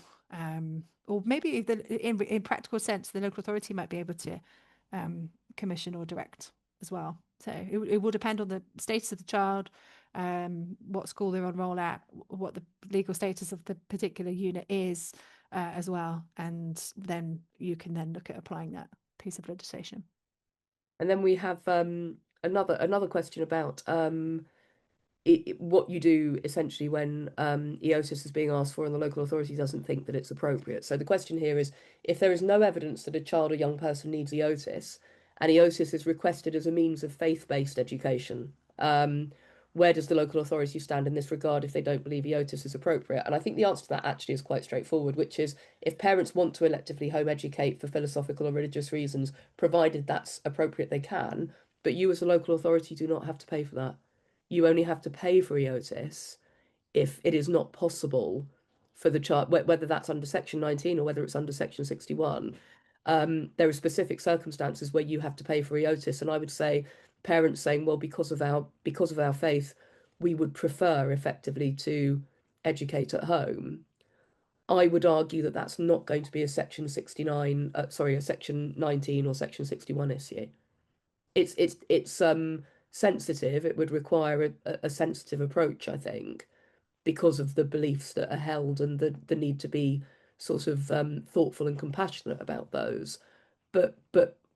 or maybe in practical sense, the local authority might be able to commission or direct as well. So it will depend on the status of the child, what school they're enrolled at, what the legal status of the particular unit is as well. And then you can then look at applying that piece of legislation. And then we have another question about what you do essentially when EOTIS is being asked for and the local authority doesn't think that it's appropriate. So the question here is, if there is no evidence that a child or young person needs EOTIS, and EOTIS is requested as a means of faith-based education, where does the local authority stand in this regard if they don't believe EOTIS is appropriate? And I think the answer to that actually is quite straightforward, which is, if parents want to electively home educate for philosophical or religious reasons, provided that's appropriate, they can, but you as a local authority do not have to pay for that. You only have to pay for EOTIS if it is not possible for the child, whether that's under Section 19 or whether it's under Section 61. There are specific circumstances where you have to pay for EOTIS, and I would say parents saying, well, because of our faith, we would prefer effectively to educate at home. I would argue that that's not going to be a Section 69, a Section 19 or Section 61 issue. It's sensitive. It would require a sensitive approach, I think, because of the beliefs that are held and the need to be sort of thoughtful and compassionate about those. But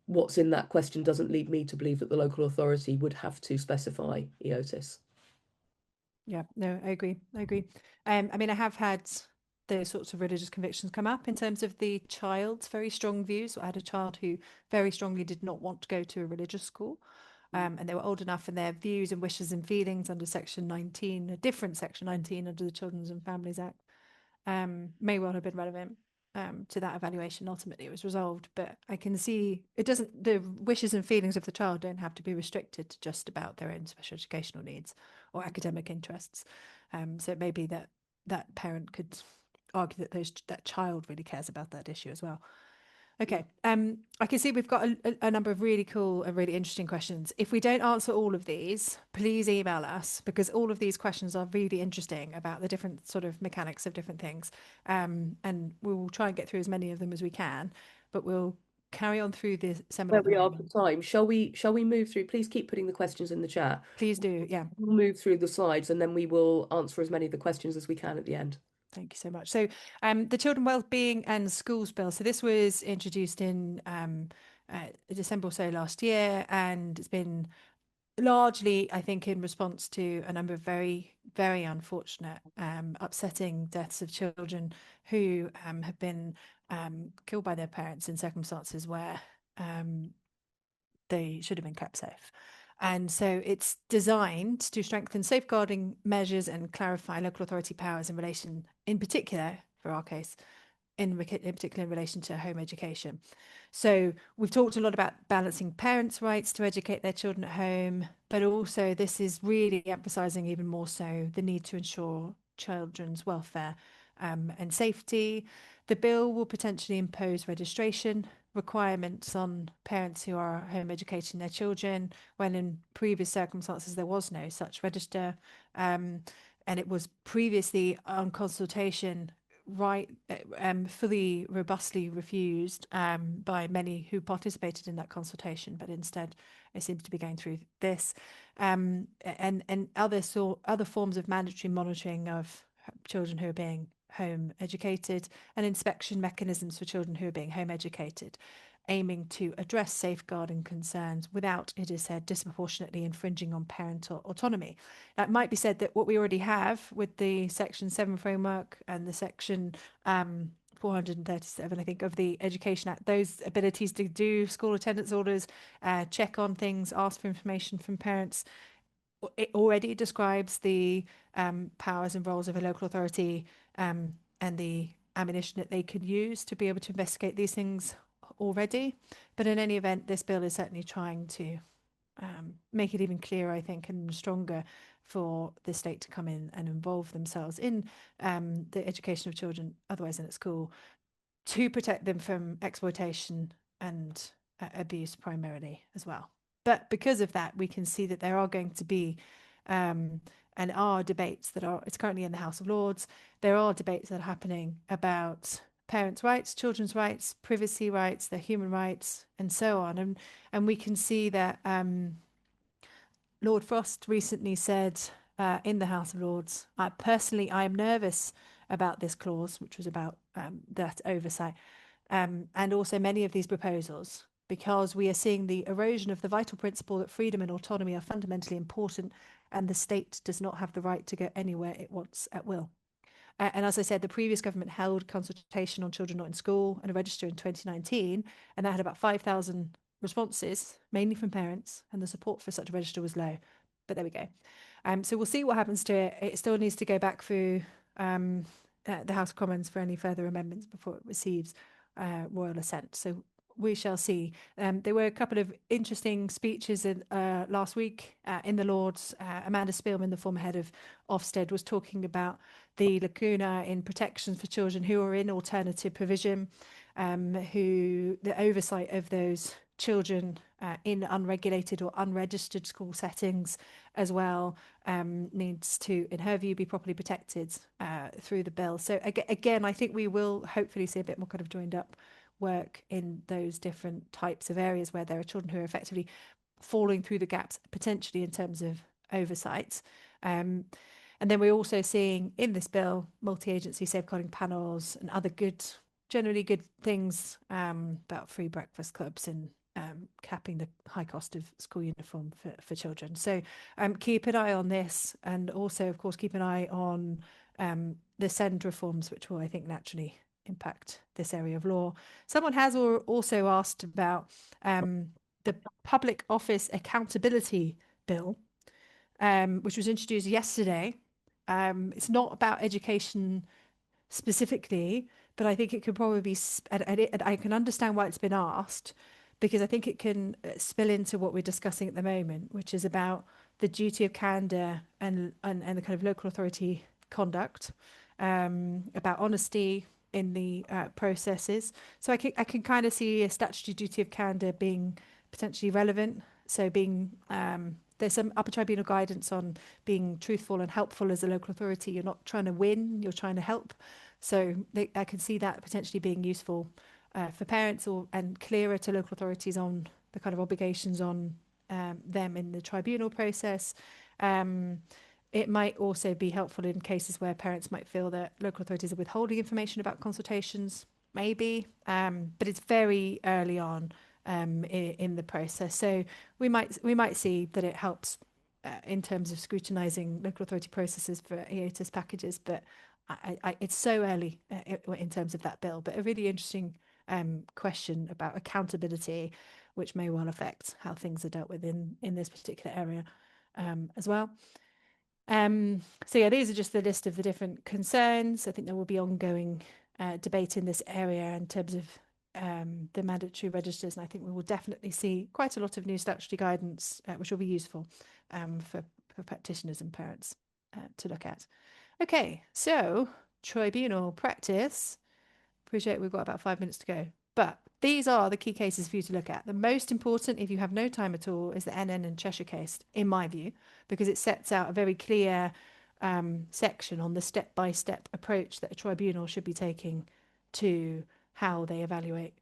what's in that question doesn't lead me to believe that the local authority would have to specify EOTIS. Yeah, no, I agree. I agree. I mean, I have had those sorts of religious convictions come up in terms of the child's very strong views. So I had a child who very strongly did not want to go to a religious school. And they were old enough, and their views and wishes and feelings under Section 19, a different Section 19 under the Children's and Families Act, may well have been relevant to that evaluation. Ultimately, it was resolved, but I can see it doesn't, the wishes and feelings of the child don't have to be restricted to just about their own special educational needs or academic interests. So it may be that that parent could argue that that child really cares about that issue as well. Okay, I can see we've got a number of really cool and really interesting questions. If we don't answer all of these, please email us, because all of these questions are really interesting about the different sort of mechanics of different things. And we'll try and get through as many of them as we can, but we'll carry on through the seminar Where at the we are for moment. time, shall we move through? Please keep putting the questions in the chat. Please do, yeah. We'll move through the slides and then we will answer as many of the questions as we can at the end. Thank you so much. So, the Children Wellbeing and Schools Bill. So this was introduced in December or so last year, and it's been largely, I think, in response to a number of very, very unfortunate, upsetting deaths of children who have been killed by their parents in circumstances where they should have been kept safe. And so it's designed to strengthen safeguarding measures and clarify local authority powers in relation, in particular, for our case, in particular in relation to home education. So we've talked a lot about balancing parents' rights to educate their children at home, but also this is really emphasising even more so the need to ensure children's welfare and safety. The bill will potentially impose registration requirements on parents who are home educating their children when in previous circumstances there was no such register. And it was previously on consultation right fully robustly refused by many who participated in that consultation, but instead it seems to be going through this and other forms of mandatory monitoring of children who are being home educated and inspection mechanisms for children who are being home educated, aiming to address safeguarding concerns without, it is said, disproportionately infringing on parental autonomy. Now, it might be said that what we already have with the Section 7 framework and the Section 437, I think, of the Education Act, those abilities to do school attendance orders, check on things, ask for information from parents, it already describes the powers and roles of a local authority and the ammunition that they could use to be able to investigate these things already. But in any event, this bill is certainly trying to make it even clearer, I think, and stronger for the state to come in and involve themselves in the education of children otherwise than at school to protect them from exploitation and abuse primarily as well. But because of that, we can see that there are going to be and are debates that are, it's currently in the House of Lords, there are debates that are happening about parents' rights, children's rights, privacy rights, their human rights, and so on. And we can see that Lord Frost recently said in the House of Lords, personally, I am nervous about this clause, which was about that oversight, and also many of these proposals, because we are seeing the erosion of the vital principle that freedom and autonomy are fundamentally important, and the state does not have the right to go anywhere it wants at will. And as I said, the previous government held consultation on children not in school and a register in 2019, and that had about 5,000 responses, mainly from parents, and the support for such a register was low. But there we go. So we'll see what happens to it. It still needs to go back through the House of Commons for any further amendments before it receives royal assent. So we shall see. There were a couple of interesting speeches last week in the Lords. Amanda Spielman, the former head of Ofsted, was talking about the lacuna in protections for children who are in alternative provision, who the oversight of those children in unregulated or unregistered school settings as well needs to, in her view, be properly protected through the bill. So again, I think we will hopefully see a bit more kind of joined up work in those different types of areas where there are children who are effectively falling through the gaps, potentially in terms of oversight. And then we're also seeing in this bill multi-agency safeguarding panels and other good, generally good things about free breakfast clubs and capping the high cost of school uniform for children. So keep an eye on this, and also, of course, keep an eye on the SEND reforms, which will, I think, naturally impact this area of law. Someone has also asked about the Public Office Accountability Bill, which was introduced yesterday. It's not about education specifically, but I think it could probably be, and I can understand why it's been asked, because I think it can spill into what we're discussing at the moment, which is about the duty of candor and the kind of local authority conduct, about honesty in the processes. So I can kind of see a statutory duty of candor being potentially relevant. So being there's some upper tribunal guidance on being truthful and helpful as a local authority. You're not trying to win, you're trying to help. So I can see that potentially being useful for parents and clearer to local authorities on the kind of obligations on them in the tribunal process. it might also be helpful in cases where parents might feel that local authorities are withholding information about consultations, maybe, but it's very early on in the process. So we might see that it helps in terms of scrutinising local authority processes for EOTAS packages, but it's so early in terms of that bill. But a really interesting question about accountability, which may well affect how things are dealt with in this particular area as well. So yeah, these are just the list of the different concerns. I think there will be ongoing debate in this area in terms of the mandatory registers, and I think we will definitely see quite a lot of new statutory guidance, which will be useful for practitioners and parents to look at. Okay, so tribunal practice. Appreciate we've got about 5 minutes to go. But these are the key cases for you to look at. The most important, if you have no time at all, is the NN and Cheshire case, in my view, because it sets out a very clear section on the step-by-step approach that a tribunal should be taking to how they evaluate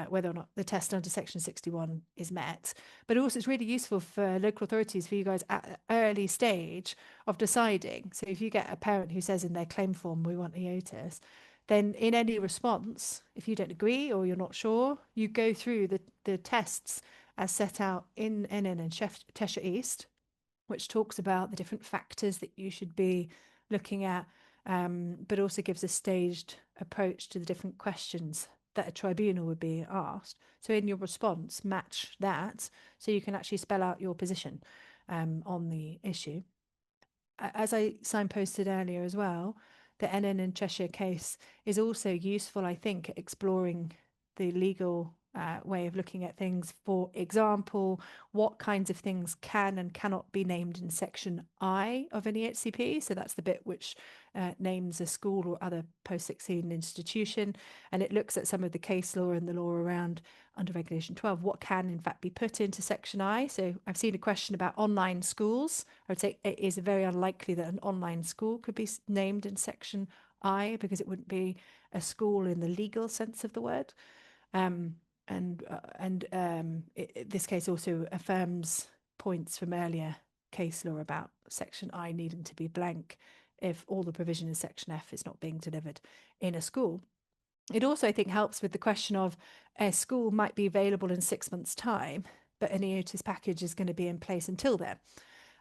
whether or not the test under Section 61 is met. But also, it's really useful for local authorities, for you guys at an early stage of deciding. So if you get a parent who says in their claim form, we want EOTIS, then in any response, if you don't agree or you're not sure, you go through the tests as set out in NN and Cheshire East, which talks about the different factors that you should be looking at, but also gives a staged approach to the different questions that a tribunal would be asked. So in your response, match that so you can actually spell out your position on the issue. As I signposted earlier as well, the NN and Cheshire case is also useful, I think, at exploring the legal way of looking at things. For example, what kinds of things can and cannot be named in Section I of an EHCP. So that's the bit which names a school or other post-16 institution. And it looks at some of the case law and the law around under Regulation 12, what can in fact be put into Section I. So I've seen a question about online schools. I would say it is very unlikely that an online school could be named in Section I because it wouldn't be a school in the legal sense of the word. This case also affirms points from earlier case law about Section I needing to be blank if all the provision in Section F is not being delivered in a school. It also, I think, helps with the question of a school might be available in 6 months' time, but an EOTIS package is going to be in place until then.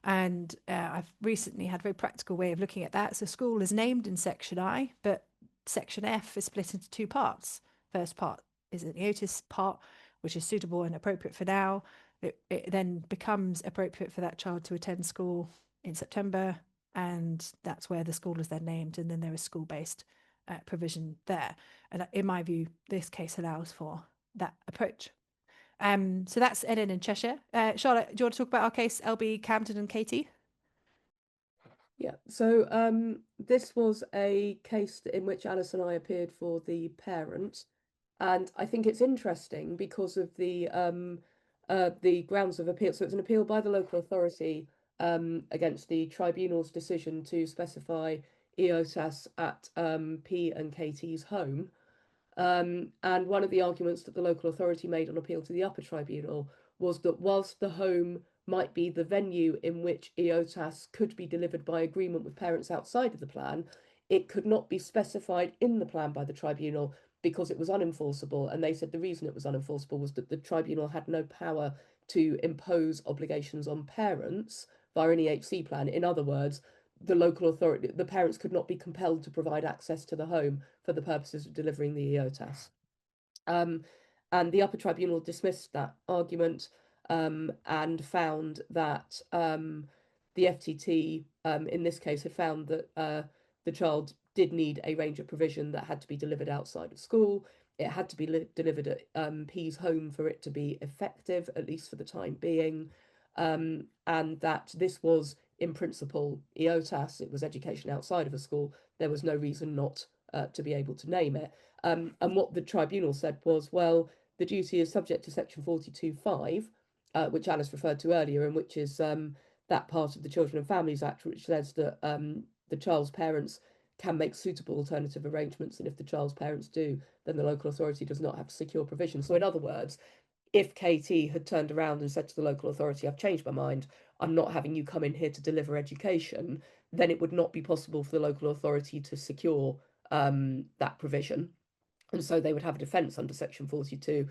And I've recently had a very practical way of looking at that. So school is named in Section I, but Section F is split into two parts. First part is an EOTIS part, which is suitable and appropriate for now. It then becomes appropriate for that child to attend school in September, and that's where the school is then named, and then there is school-based provision there. And in my view, this case allows for that approach. So that's NN and Cheshire. Charlotte, do you want to talk about our case, LB, Camden and Katie? Yeah, so this was a case in which Alice and I appeared for the parent, and I think it's interesting because of the grounds of appeal. So it's an appeal by the local authority against the tribunal's decision to specify EOTAS at P and Katie's home. And one of the arguments that the local authority made on appeal to the upper tribunal was that whilst the home might be the venue in which EOTAS could be delivered by agreement with parents outside of the plan, it could not be specified in the plan by the tribunal because it was unenforceable. And they said the reason it was unenforceable was that the tribunal had no power to impose obligations on parents via an EHC plan. In other words, the local authority, the parents could not be compelled to provide access to the home for the purposes of delivering the EOTAS. And the upper tribunal dismissed that argument and found that the FTT, in this case, had found that the child did need a range of provision that had to be delivered outside of school. It had to be delivered at P's home for it to be effective, at least for the time being, and that this was, in principle, EOTAS. It was education outside of a school. There was no reason not to be able to name it. And what the tribunal said was, well, the duty is subject to Section 42(5), which Alice referred to earlier, and which is that part of the Children and Families Act, which says that the child's parents can make suitable alternative arrangements, and if the child's parents do, then the local authority does not have to secure provision. So in other words, if Katie had turned around and said to the local authority, I've changed my mind, I'm not having you come in here to deliver education, then it would not be possible for the local authority to secure that provision. And so they would have a defence under Section 42.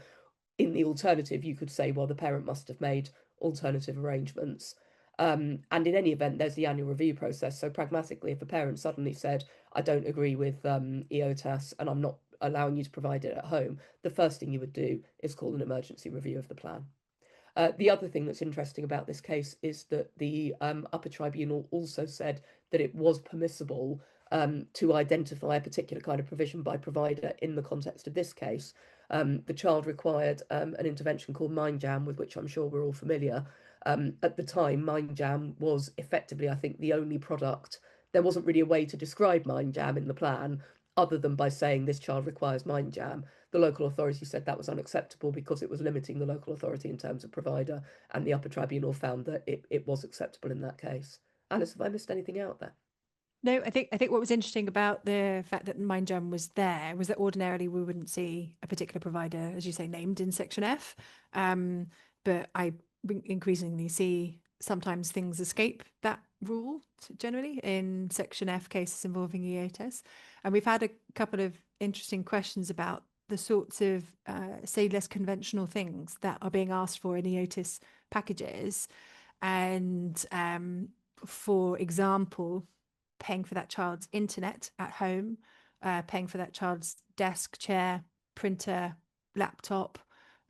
In the alternative, you could say, well, the parent must have made alternative arrangements. And in any event, there's the annual review process. So pragmatically, if a parent suddenly said, I don't agree with EOTAS and I'm not allowing you to provide it at home, the first thing you would do is call an emergency review of the plan. The other thing that's interesting about this case is that the upper tribunal also said that it was permissible to identify a particular kind of provision by provider in the context of this case. The child required an intervention called Mind Jam, with which I'm sure we're all familiar. At the time, Mind Jam was effectively, I think, the only product. There wasn't really a way to describe Mind Jam in the plan other than by saying this child requires Mind Jam. The local authority said that was unacceptable because it was limiting the local authority in terms of provider, and the upper tribunal found that it was acceptable in that case. Alice, have I missed anything out there? No, I think what was interesting about the fact that MindJam was there was that ordinarily we wouldn't see a particular provider, as you say, named in Section F. But I increasingly see sometimes things escape that rule generally in Section F cases involving EOTAS. And we've had a couple of interesting questions about the sorts of, say, less conventional things that are being asked for in EOTIS packages. And for example, paying for that child's internet at home, paying for that child's desk, chair, printer, laptop,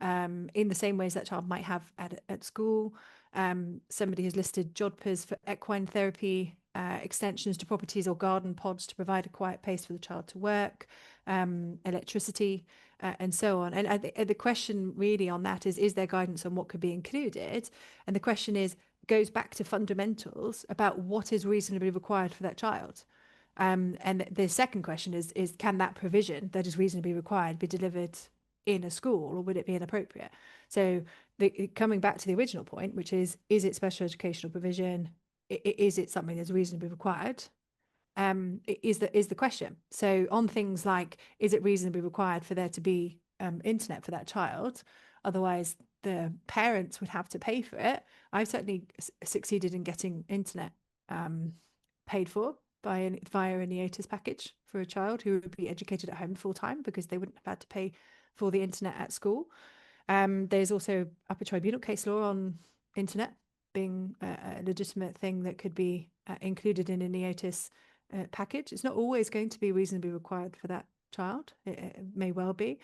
in the same ways that child might have at school. Somebody has listed JODPAs for equine therapy, extensions to properties or garden pods to provide a quiet place for the child to work, electricity, and so on. And the question really on that is there guidance on what could be included? And the question goes back to fundamentals about what is reasonably required for that child. And the second question is can that provision that is reasonably required be delivered in a school, or would it be inappropriate? So coming back to the original point, which is it special educational provision? Is it something that's reasonably required? Is the question. So on things like, is it reasonably required for there to be internet for that child? Otherwise, the parents would have to pay for it. I've certainly succeeded in getting internet paid for via an EOTIS package for a child who would be educated at home full time because they wouldn't have had to pay for the internet at school. There's also upper tribunal case law on internet being a legitimate thing that could be included in an EOTIS package. It's not always going to be reasonably required for that child. It may well be.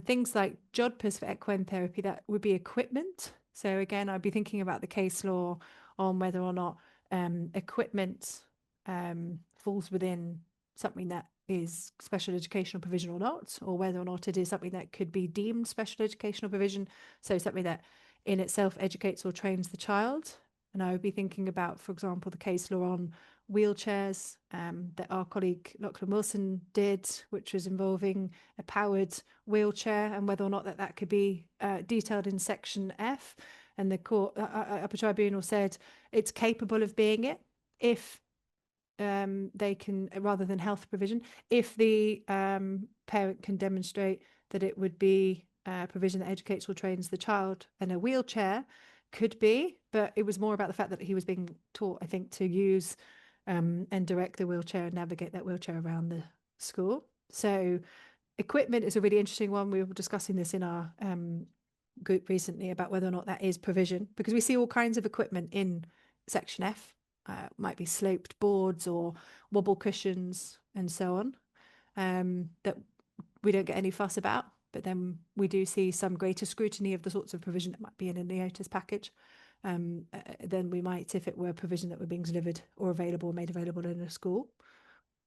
Things like JODPAs for equine therapy, that would be equipment. So again, I'd be thinking about the case law on whether or not equipment falls within something that is special educational provision or not, or whether or not it is something that could be deemed special educational provision. So something that in itself educates or trains the child. And I would be thinking about, for example, the case law on wheelchairs that our colleague Lachlan Wilson did, which was involving a powered wheelchair and whether or not that could be detailed in Section F. And the court, upper tribunal said it's capable of being it if they can, rather than health provision, if the parent can demonstrate that it would be a provision that educates or trains the child. And a wheelchair could be, but it was more about the fact that he was being taught, I think, to use and direct the wheelchair and navigate that wheelchair around the school. So equipment is a really interesting one. We were discussing this in our group recently about whether or not that is provision, because we see all kinds of equipment in Section F. Might be sloped boards or wobble cushions and so on, that we don't get any fuss about. But then we do see some greater scrutiny of the sorts of provision that might be in an EOTIS package than we might if it were a provision that were being delivered or available or made available in a school.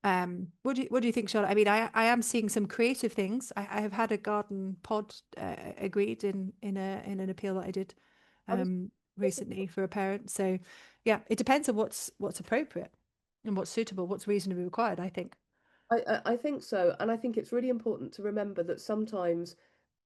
What do you think, Charlotte? I mean, I am seeing some creative things. I have had a garden pod agreed in an appeal that I did recently for a parent. So yeah, it depends on what's appropriate and what's suitable, what's reasonably required, I think. I think so. And I think it's really important to remember that sometimes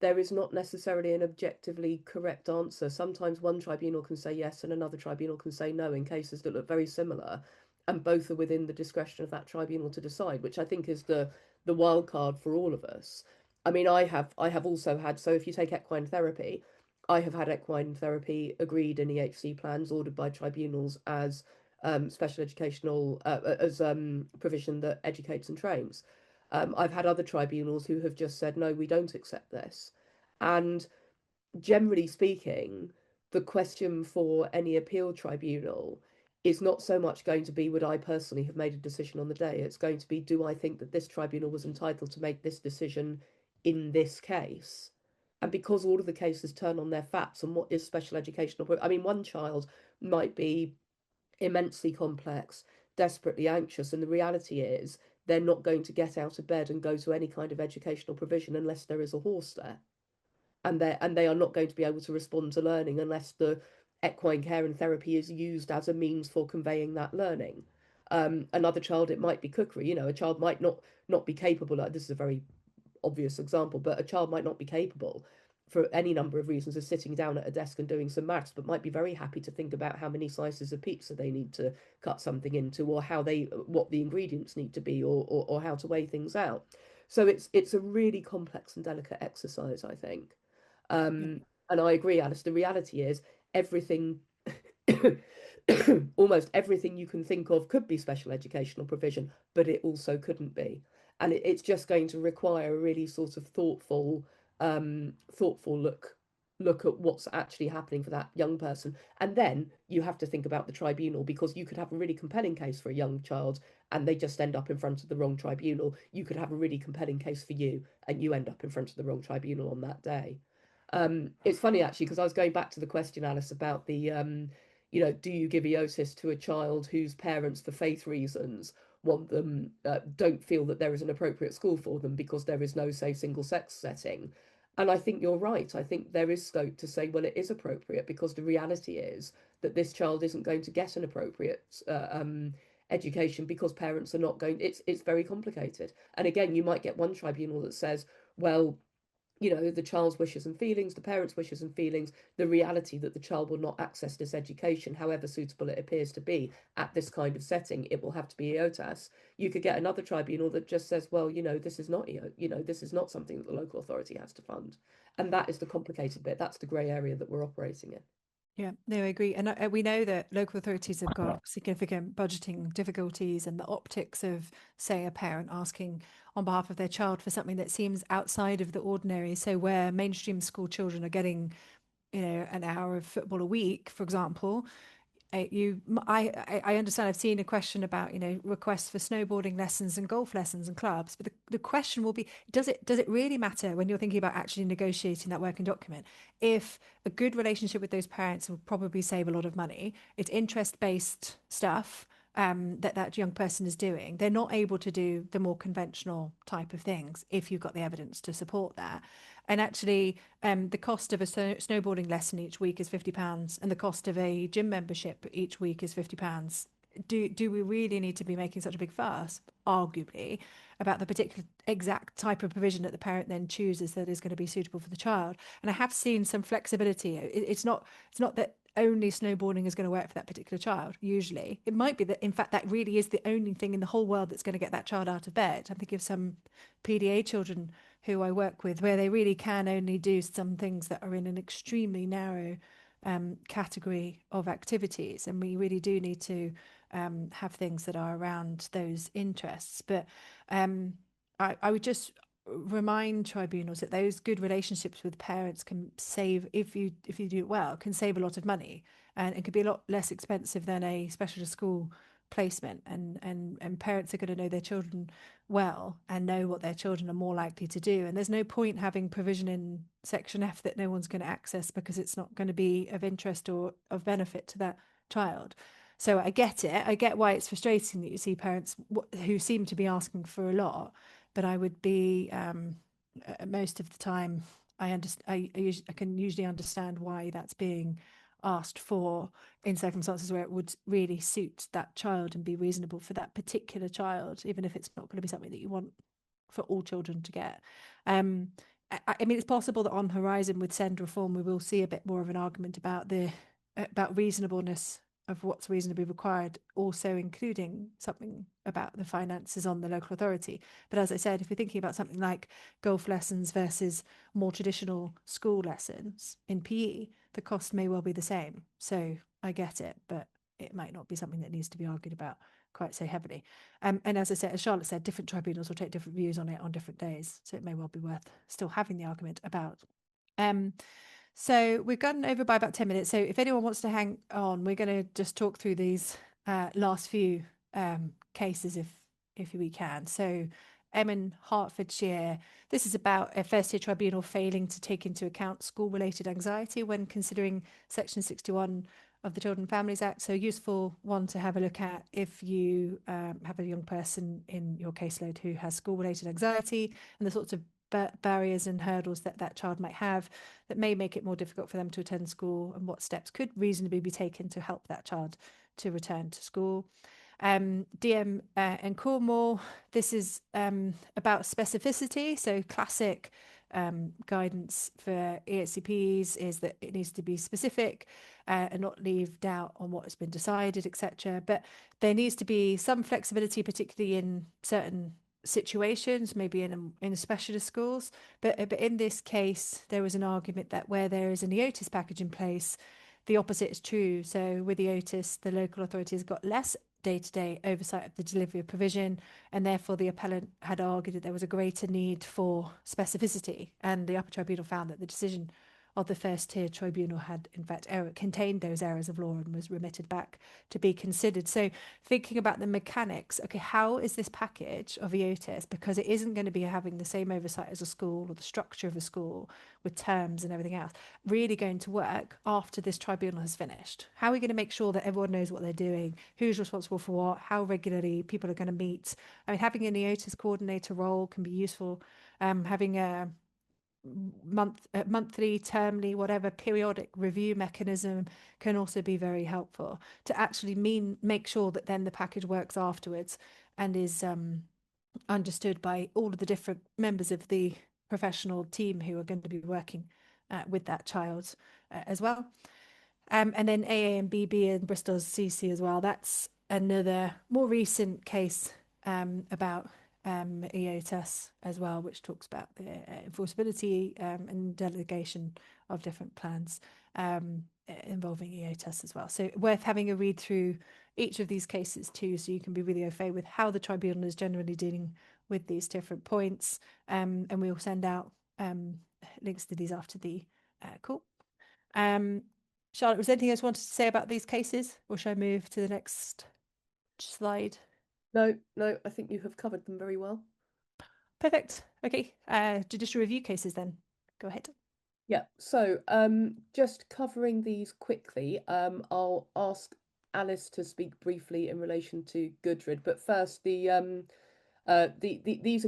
there is not necessarily an objectively correct answer. Sometimes one tribunal can say yes and another tribunal can say no in cases that look very similar, and both are within the discretion of that tribunal to decide, which I think is the wild card for all of us. I mean, I have also had, so if you take equine therapy, I have had equine therapy agreed in EHC plans ordered by tribunals as special educational as provision that educates and trains. I've had other tribunals who have just said, no, we don't accept this. And generally speaking, the question for any appeal tribunal is not so much going to be, would I personally have made a decision on the day? It's going to be, do I think that this tribunal was entitled to make this decision in this case? And because all of the cases turn on their facts and what is special educational, I mean, one child might be immensely complex, desperately anxious, and the reality is they're not going to get out of bed and go to any kind of educational provision unless there is a horse there, and they are not going to be able to respond to learning unless the equine care and therapy is used as a means for conveying that learning. Another child, it might be cookery. You know, a child might not be capable. Like, this is a very obvious example, but a child might not be capable for any number of reasons of sitting down at a desk and doing some maths, but might be very happy to think about how many slices of pizza they need to cut something into, or how they what the ingredients need to be, or how to weigh things out. So it's a really complex and delicate exercise, I think. Yeah. And I agree, Alice. The reality is everything, almost everything you can think of could be special educational provision, but it also couldn't be. And it's just going to require a really sort of thoughtful look at what's actually happening for that young person. And then you have to think about the tribunal, because you could have a really compelling case for a young child and they just end up in front of the wrong tribunal. You could have a really compelling case for you and you end up in front of the wrong tribunal on that day. It's funny actually, because I was going back to the question, Alice, about the do you give EOTIS to a child whose parents, for faith reasons, want them don't feel that there is an appropriate school for them because there is no safe single sex setting? And I think you're right. I think there is scope to say, well, it is appropriate, because the reality is that this child isn't going to get an appropriate education because parents are not going. It's very complicated. And again, you might get one tribunal that says, well, the child's wishes and feelings, the parents' wishes and feelings, the reality that the child will not access this education, however suitable it appears to be at this kind of setting, it will have to be EOTAS. You could get another tribunal that just says, well, this is not this is not something that the local authority has to fund. And that is the complicated bit. That's the grey area that we're operating in. Yeah, no, I agree. And we know that local authorities have got significant budgeting difficulties, and the optics of, say, a parent asking on behalf of their child for something that seems outside of the ordinary. So where mainstream school children are getting, an hour of football a week, for example, I understand. I've seen a question about, requests for snowboarding lessons and golf lessons and clubs, but the question will be, does it really matter when you're thinking about actually negotiating that working document, if a good relationship with those parents will probably save a lot of money? It's interest-based stuff that young person is doing. They're not able to do the more conventional type of things if you've got the evidence to support that. And actually, the cost of a snowboarding lesson each week is £50, and the cost of a gym membership each week is £50. Do we really need to be making such a big fuss, arguably, about the particular exact type of provision that the parent then chooses that is going to be suitable for the child? And I have seen some flexibility. It's not that only snowboarding is going to work for that particular child. Usually, it might be that, in fact, that really is the only thing in the whole world that's going to get that child out of bed. I'm thinking of some PDA children who I work with, where they really can only do some things that are in an extremely narrow category of activities, and we really do need to have things that are around those interests. But I would just remind tribunals that those good relationships with parents can save, if you do it well, can save a lot of money, and it could be a lot less expensive than a special school placement. And parents are going to know their children well and know what their children are more likely to do. And there's no point having provision in Section F that no one's going to access because it's not going to be of interest or of benefit to that child. So I get it. I get why it's frustrating that you see parents who seem to be asking for a lot, but I would be most of the time. I can usually understand why that's being asked for in circumstances where it would really suit that child and be reasonable for that particular child, even if it's not going to be something that you want for all children to get. Um, I mean, it's possible that on horizon with SEND reform, we will see a bit more of an argument about reasonableness of what's reasonably required, also including something about the finances on the local authority. But as I said, if we're thinking about something like golf lessons versus more traditional school lessons in PE, the cost may well be the same. So I get it, but it might not be something that needs to be argued about quite so heavily. And as I said, as Charlotte said, different tribunals will take different views on it on different days. So it may well be worth still having the argument about. So we've gone over by about 10 minutes. So if anyone wants to hang on, we're going to just talk through these last few cases if we can. So in Hertfordshire, this is about a first year tribunal failing to take into account school related anxiety when considering Section 61 of the Children and Families Act. So useful one to have a look at if you have a young person in your caseload who has school related anxiety and the sorts of barriers and hurdles that that child might have that may make it more difficult for them to attend school, and what steps could reasonably be taken to help that child to return to school. DM and Cornwall, this is about specificity. So classic guidance for EHCPs is that it needs to be specific and not leave doubt on what has been decided, etc. But there needs to be some flexibility, particularly in certain situations, maybe in specialist schools. But in this case, there was an argument that where there is an EOTIS package in place, the opposite is true. So with EOTIS, the local authority has got less day-to-day oversight of the delivery of provision, and therefore the appellant had argued that there was a greater need for specificity, and the upper tribunal found that the decision of the first tier tribunal had in fact contained those errors of law and was remitted back to be considered. So thinking about the mechanics, okay, how is this package of EOTIS, because it isn't going to be having the same oversight as a school or the structure of a school with terms and everything else, really going to work after this tribunal has finished? How are we going to make sure that everyone knows what they're doing, who's responsible for what, how regularly people are going to meet? I mean, having an EOTIS coordinator role can be useful. Having a monthly, termly, whatever periodic review mechanism can also be very helpful to actually make sure that then the package works afterwards and is understood by all of the different members of the professional team who are going to be working with that child as well. And then AA and BB and Bristol's CC as well. That's another more recent case about EOTAS as well, which talks about the enforceability and delegation of different plans involving EOTAS as well. So worth having a read through each of these cases too, so you can be really au fait with how the tribunal is generally dealing with these different points. And we'll send out links to these after the call. Charlotte, was there anything else you wanted to say about these cases, or should I move to the next slide? No, I think you have covered them very well. Perfect. Okay. Judicial review cases then. Go ahead. Yeah, so just covering these quickly, I'll ask Alice to speak briefly in relation to Gudrid, but first these are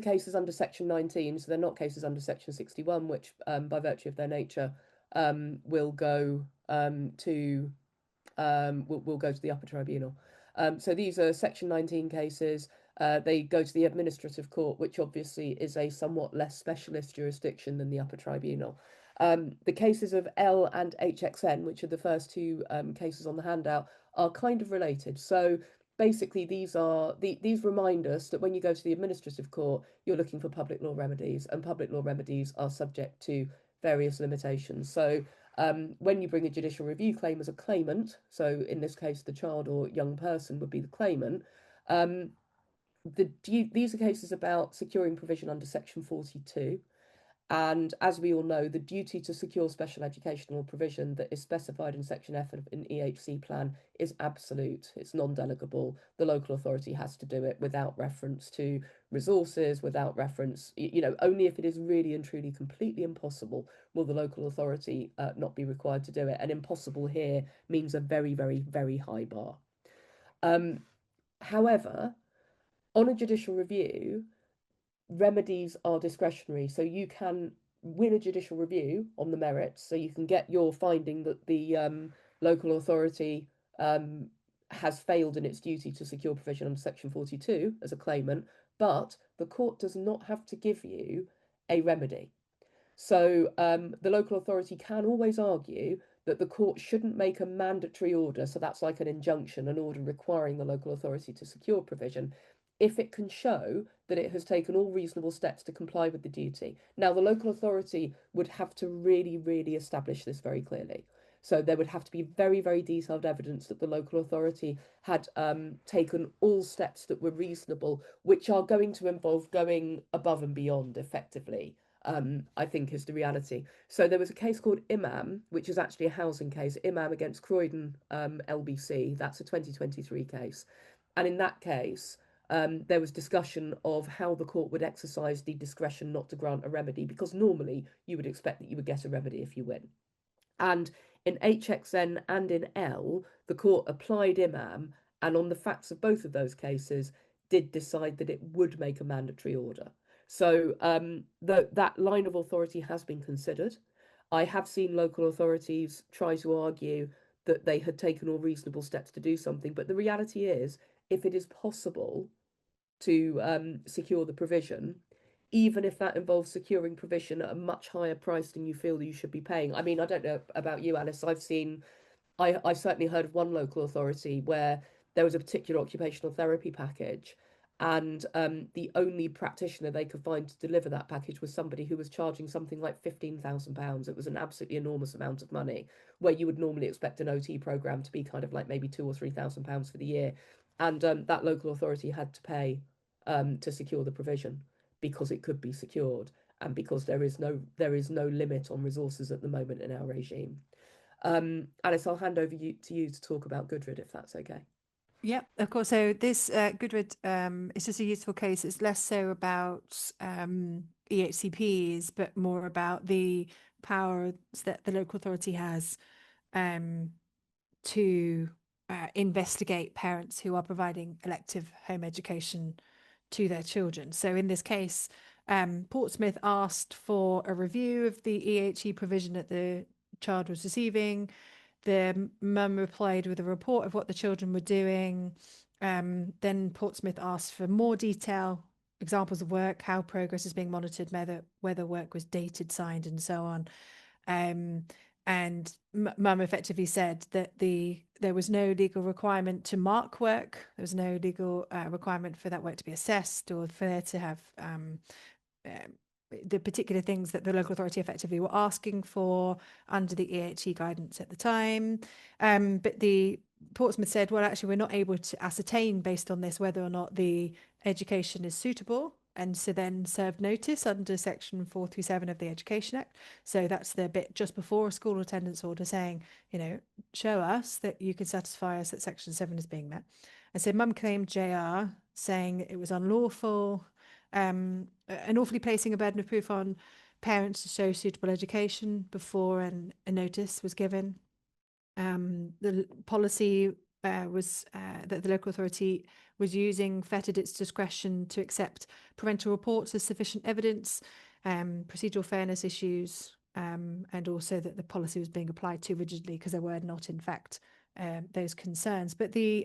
cases under Section 19, so they're not cases under Section 61, which by virtue of their nature will go to the upper tribunal. So these are Section 19 cases. They go to the administrative court, which obviously is a somewhat less specialist jurisdiction than the upper tribunal. The cases of L and HXN, which are the first two cases on the handout, are kind of related. So basically, these remind us that when you go to the administrative court, you're looking for public law remedies, and public law remedies are subject to various limitations. So when you bring a judicial review claim as a claimant, so in this case, the child or young person would be the claimant, these are cases about securing provision under Section 42. And as we all know, the duty to secure special educational provision that is specified in Section F of an EHC plan is absolute. It's non-delegable. The local authority has to do it without reference to resources, without reference, only if it is really and truly completely impossible will the local authority not be required to do it. And impossible here means a very, very, very high bar. However, on a judicial review, remedies are discretionary, so you can win a judicial review on the merits, so you can get your finding that the local authority has failed in its duty to secure provision under Section 42 as a claimant, but the court does not have to give you a remedy. So the local authority can always argue that the court shouldn't make a mandatory order, so that's like an injunction, an order requiring the local authority to secure provision, if it can show that it has taken all reasonable steps to comply with the duty. Now, the local authority would have to really, really establish this very clearly. So there would have to be very, very detailed evidence that the local authority had taken all steps that were reasonable, which are going to involve going above and beyond effectively. I think is the reality. So there was a case called Imam, which is actually a housing case, Imam against Croydon LBC. That's a 2023 case. And in that case, there was discussion of how the court would exercise the discretion not to grant a remedy, because normally you would expect that you would get a remedy if you win. And in HXN and in L, the court applied Imam, and on the facts of both of those cases, did decide that it would make a mandatory order. So that line of authority has been considered. I have seen local authorities try to argue that they had taken all reasonable steps to do something, but the reality is, if it is possible to secure the provision, even if that involves securing provision at a much higher price than you feel you should be paying. I mean, I don't know about you, Alice. I certainly heard of one local authority where there was a particular occupational therapy package, and the only practitioner they could find to deliver that package was somebody who was charging something like £15,000. It was an absolutely enormous amount of money, where you would normally expect an OT program to be kind of like maybe £2,000 or £3,000 for the year, and that local authority had to pay to secure the provision because it could be secured, and because there is no limit on resources at the moment in our regime. Alice, I'll hand over to you to talk about Goodrid, if that's okay. Yep, of course. So this Goodrid is just a useful case. It's less so about EHCPs, but more about the powers that the local authority has to investigate parents who are providing elective home education to their children. So in this case, Portsmouth asked for a review of the EHE provision that the child was receiving. The mum replied with a report of what the children were doing. Then Portsmouth asked for more detail, examples of work, how progress is being monitored, whether work was dated, signed, and so on. And mum effectively said that there was no legal requirement to mark work. There was no legal requirement for that work to be assessed, or for there to have the particular things that the local authority effectively were asking for under the EHE guidance at the time. But the Portsmouth said, well, actually, we're not able to ascertain based on this whether or not the education is suitable, and so then served notice under section 437 of the Education Act. So that's the bit just before a school attendance order saying, show us that you can satisfy us that section 7 is being met. And so mum claimed JR, saying it was unlawful, unlawfully placing a burden of proof on parents to show suitable education before a notice was given. The policy was that the local authority was using fettered its discretion to accept parental reports as sufficient evidence, procedural fairness issues, and also that the policy was being applied too rigidly because there were not, in fact, those concerns. But the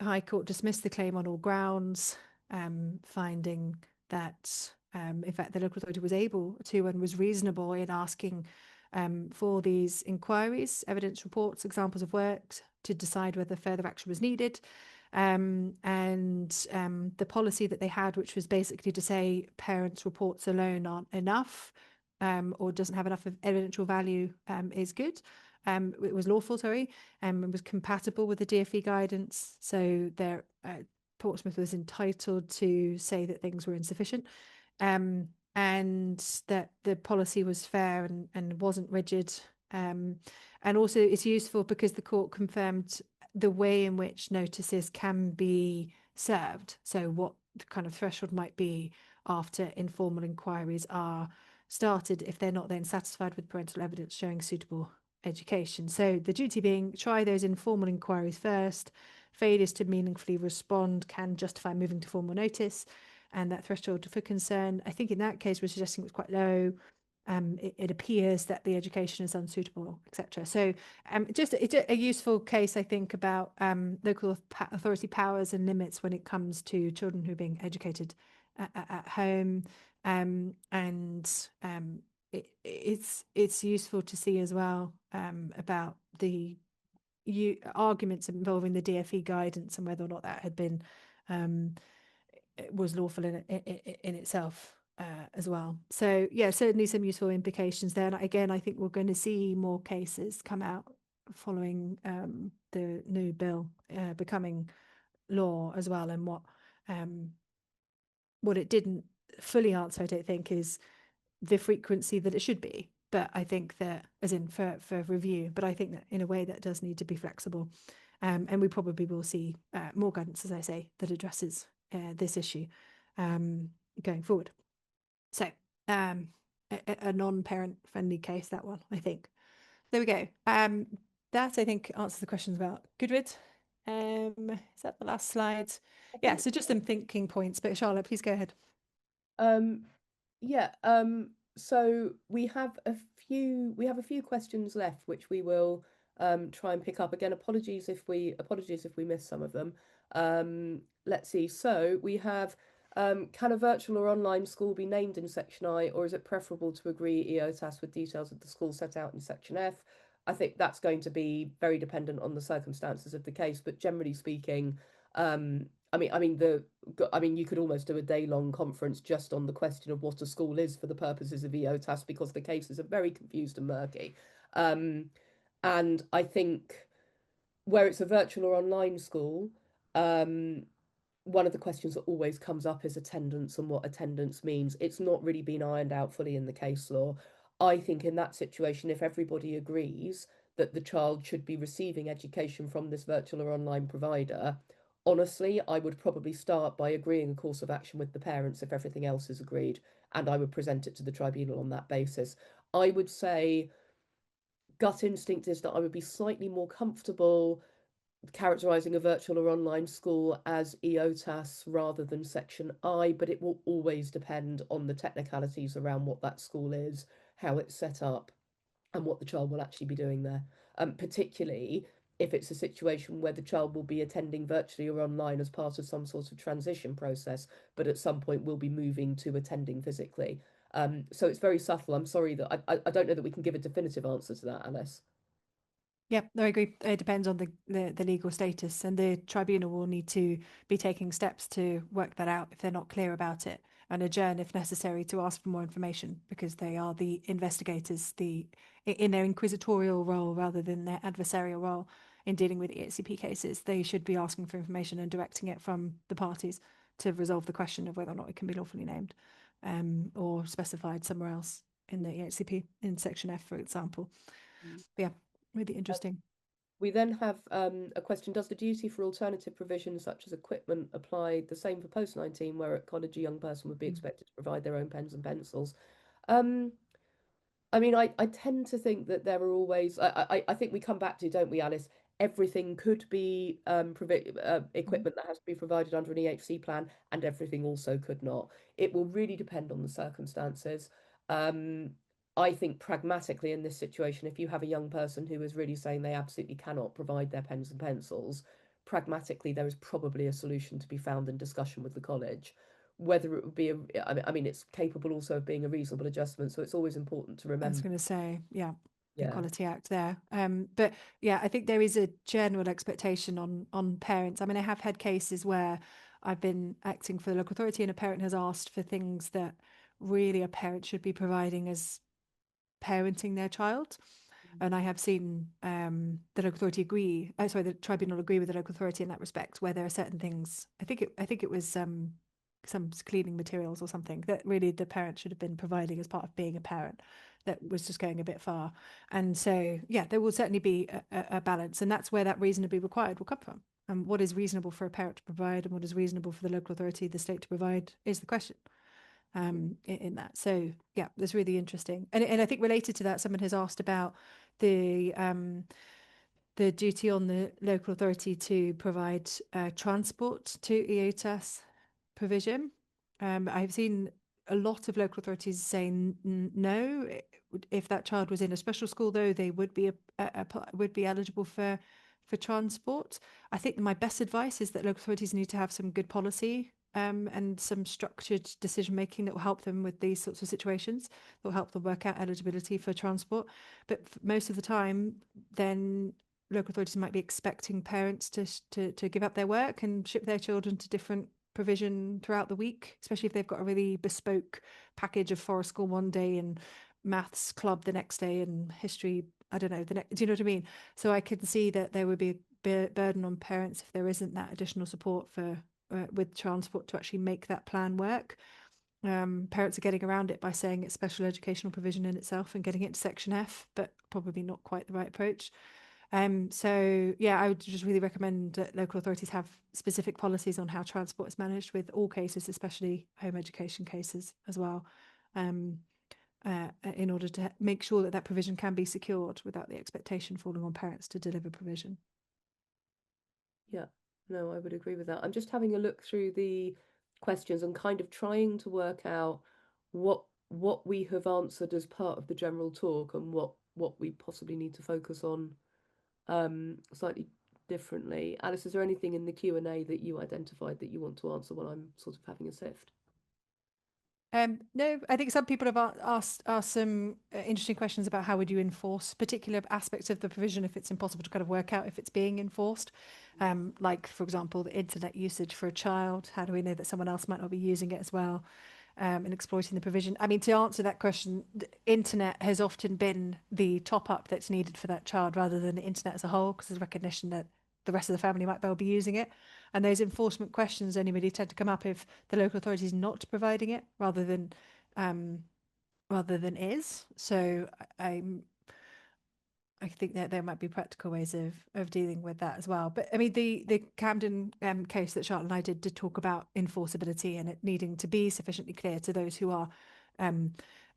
High Court dismissed the claim on all grounds, finding that, in fact, the local authority was able to and was reasonable in asking for these inquiries, evidence reports, examples of work to decide whether further action was needed. And the policy that they had, which was basically to say parents' reports alone aren't enough, or doesn't have enough of evidential value, is good. It was lawful, sorry, and was compatible with the DfE guidance. So Portsmouth was entitled to say that things were insufficient, and that the policy was fair and wasn't rigid. And also it's useful because the court confirmed the way in which notices can be served. So what the kind of threshold might be after informal inquiries are started if they're not then satisfied with parental evidence showing suitable education. So the duty being, try those informal inquiries first. Failures to meaningfully respond can justify moving to formal notice, and that threshold for concern, I think in that case we're suggesting it was quite low. It appears that the education is unsuitable, etc. So just it's a useful case, I think, about local authority powers and limits when it comes to children who are being educated at home, and it's useful to see as well about the arguments involving the DfE guidance and whether or not that had been was lawful in itself. as well. So yeah, certainly some useful implications there. And again, I think we're going to see more cases come out following the new bill becoming law as well. And what it didn't fully answer, I don't think, is the frequency that it should be. But I think that, as in for review, but I think that in a way that does need to be flexible. And we probably will see more guidance, as I say, that addresses this issue going forward. So, a non-parent friendly case, that one, I think. There we go. That I think answers the questions about Goodwood. Is that the last slide? I Yeah, think so just some thinking points, but Charlotte, please go ahead. um yeah, so we have a few questions left which we will try and pick up. Again, apologies if we miss some of them. Let's see. So we have can a virtual or online school be named in section I, or is it preferable to agree EOTAS with details of the school set out in section F? I think that's going to be very dependent on the circumstances of the case, but generally speaking, um, you could almost do a day-long conference just on the question of what a school is for the purposes of EOTAS, because the cases are very confused and murky. Um, and I think where it's a virtual or online school, um, one of the questions that always comes up is attendance and what attendance means. It's not really been ironed out fully in the case law. I think in that situation, if everybody agrees that the child should be receiving education from this virtual or online provider, honestly, I would probably start by agreeing a course of action with the parents if everything else is agreed, and I would present it to the tribunal on that basis. I would say gut instinct is that I would be slightly more comfortable characterising a virtual or online school as EOTAS rather than section I, but it will always depend on the technicalities around what that school is, how it's set up, and what the child will actually be doing there. Particularly if it's a situation where the child will be attending virtually or online as part of some sort of transition process, but at some point will be moving to attending physically. So it's very subtle. I'm sorry that I don't know that we can give a definitive answer to that, Alice. Yeah, no, I agree. It depends on the legal status, and the tribunal will need to be taking steps to work that out if they're not clear about it, and adjourn if necessary to ask for more information, because they are the investigators, in their inquisitorial role rather than their adversarial role in dealing with EHCP cases. They should be asking for information and directing it from the parties to resolve the question of whether or not it can be lawfully named, or specified somewhere else in the EHCP in section F, for example. But yeah, really interesting. We then have a question: does the duty for alternative provisions such as equipment apply the same for post-19, where at college a young person would be Mm. expected to provide their own pens and pencils? Um, I tend to think that there are always, I think we come back to, don't we, Alice? Everything could be Mhm. equipment that has to be provided under an EHC plan, and everything also could not. It will really depend on the circumstances. Um, I think pragmatically in this situation, if you have a young person who is really saying they absolutely cannot provide their pens and pencils, pragmatically there is probably a solution to be found in discussion with the college. Whether it would be it's capable also of being a reasonable adjustment, so it's always important to I was remember. going to say, yeah, Yeah. Equality Act there. But yeah, I think there is a general expectation on parents. I mean, I have had cases where I've been acting for the local authority and a parent has asked for things that really a parent should be providing as parenting their child. And I have seen the local authority agree. Sorry, the tribunal agree with the local authority in that respect, where there are certain things. I think it was some cleaning materials or something that really the parent should have been providing as part of being a parent. That was just going a bit far. And so, yeah, there will certainly be a balance, and that's where that reasonably required will come from. And what is reasonable for a parent to provide, and what is reasonable for the local authority, the state to provide, is the question in that. So yeah, that's really interesting. And I think related to that, someone has asked about the duty on the local authority to provide transport to EOTAS provision. I've seen a lot of local authorities saying no. If that child was in a special school, though, they would be would be eligible for transport. I think my best advice is that local authorities need to have some good policy and some structured decision making that will help them with these sorts of situations. That will help them work out eligibility for transport. But most of the time, then local authorities might be expecting parents to give up their work and ship their children to different provision throughout the week, especially if they've got a really bespoke package of forest school one day and maths club the next day and history, I don't know, do you know what I mean? So I can see that there would be a burden on parents if there isn't that additional support for with transport to actually make that plan work. Parents are getting around it by saying it's special educational provision in itself and getting it to Section F, but probably not quite the right approach. So yeah, I would just really recommend that local authorities have specific policies on how transport is managed with all cases, especially home education cases as well, in order to make sure that that provision can be secured without the expectation falling on parents to deliver provision. Yeah, no, I would agree with that. I'm just having a look through the questions and kind of trying to work out what we have answered as part of the general talk and what we possibly need to focus on slightly differently. Alice, is there anything in the Q&A that you identified that you want to answer while I'm sort of having a sift? No, I think some people have asked some interesting questions about how would you enforce particular aspects of the provision if it's impossible to kind of work out if it's being enforced. Like, for example, the internet usage for a child. How do we know that someone else might not be using it as well, and exploiting the provision? I mean, to answer that question, the internet has often been the top up that's needed for that child rather than the internet as a whole, because there's recognition that the rest of the family might well be using it. And those enforcement questions only really tend to come up if the local authority is not providing it um, rather than is. So I think that there might be practical ways of dealing with that as well. But I mean, the Camden case that Charlotte and I did talk about enforceability and it needing to be sufficiently clear to those who are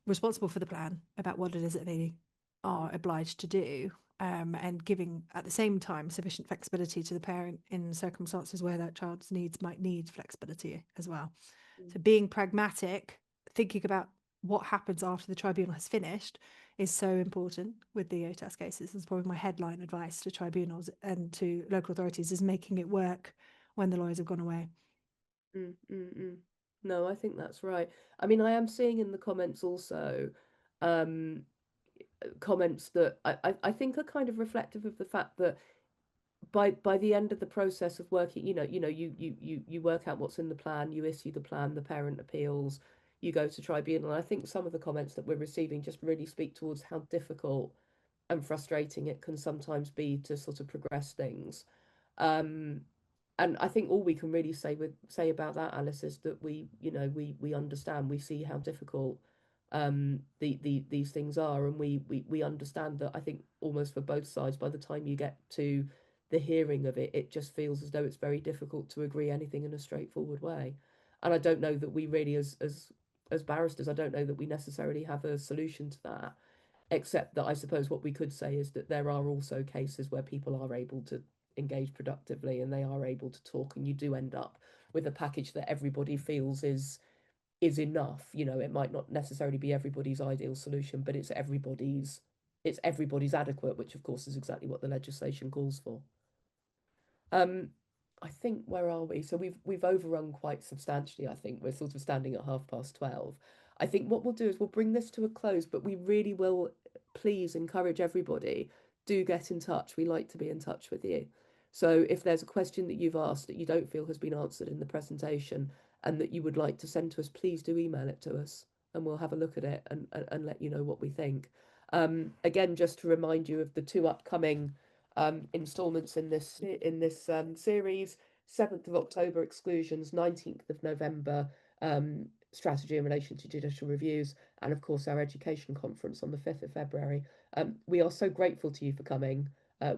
responsible for the plan about what it is that they are obliged to do, and giving at the same time sufficient flexibility to the parent in circumstances where that child's needs might need flexibility as well. So being pragmatic, thinking about what happens after the tribunal has finished is so important with the EOTAS cases. It's probably my headline advice to tribunals and to local authorities is making it work when the lawyers have gone away. No, I think that's right. I mean, I am seeing in the comments also um, comments that I think are kind of reflective of the fact that by the end of the process of working, you work out what's in the plan, you issue the plan, the parent appeals, you go to tribunal. And I think some of the comments that we're receiving just really speak towards how difficult and frustrating it can sometimes be to sort of progress things. Um, and I think all we can really say about that, Alice, is that we understand, we see how difficult these things are, and we understand that. I think almost for both sides, by the time you get to the hearing of it, it just feels as though it's very difficult to agree anything in a straightforward way. And I don't know that we really, as barristers, I don't know that we necessarily have a solution to that, except that I suppose what we could say is that there are also cases where people are able to engage productively and they are able to talk, and you do end up with a package that everybody feels is enough. It might not necessarily be everybody's ideal solution, but it's everybody's adequate, which of course is exactly what the legislation calls for. I think, where are we? So we've overrun quite substantially. I think we're sort of standing at 12:30. I think what we'll do is we'll bring this to a close, but we really will please encourage everybody, do get in touch. We like to be in touch with you. So if there's a question that you've asked that you don't feel has been answered in the presentation and that you would like to send to us, please do email it to us and we'll have a look at it and let you know what we think. Again, just to remind you of the two upcoming installments in this series: 7th of October exclusions, 19th of November strategy in relation to judicial reviews, and of course our education conference on the 5th of February. We are so grateful to you for coming.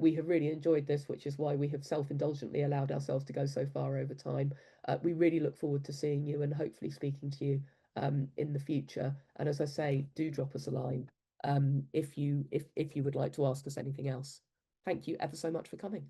We have really enjoyed this, which is why we have self-indulgently allowed ourselves to go so far over time. We really look forward to seeing you and hopefully speaking to you in the future. And as I say, do drop us a line if you would like to ask us anything else. Thank you ever so much for coming.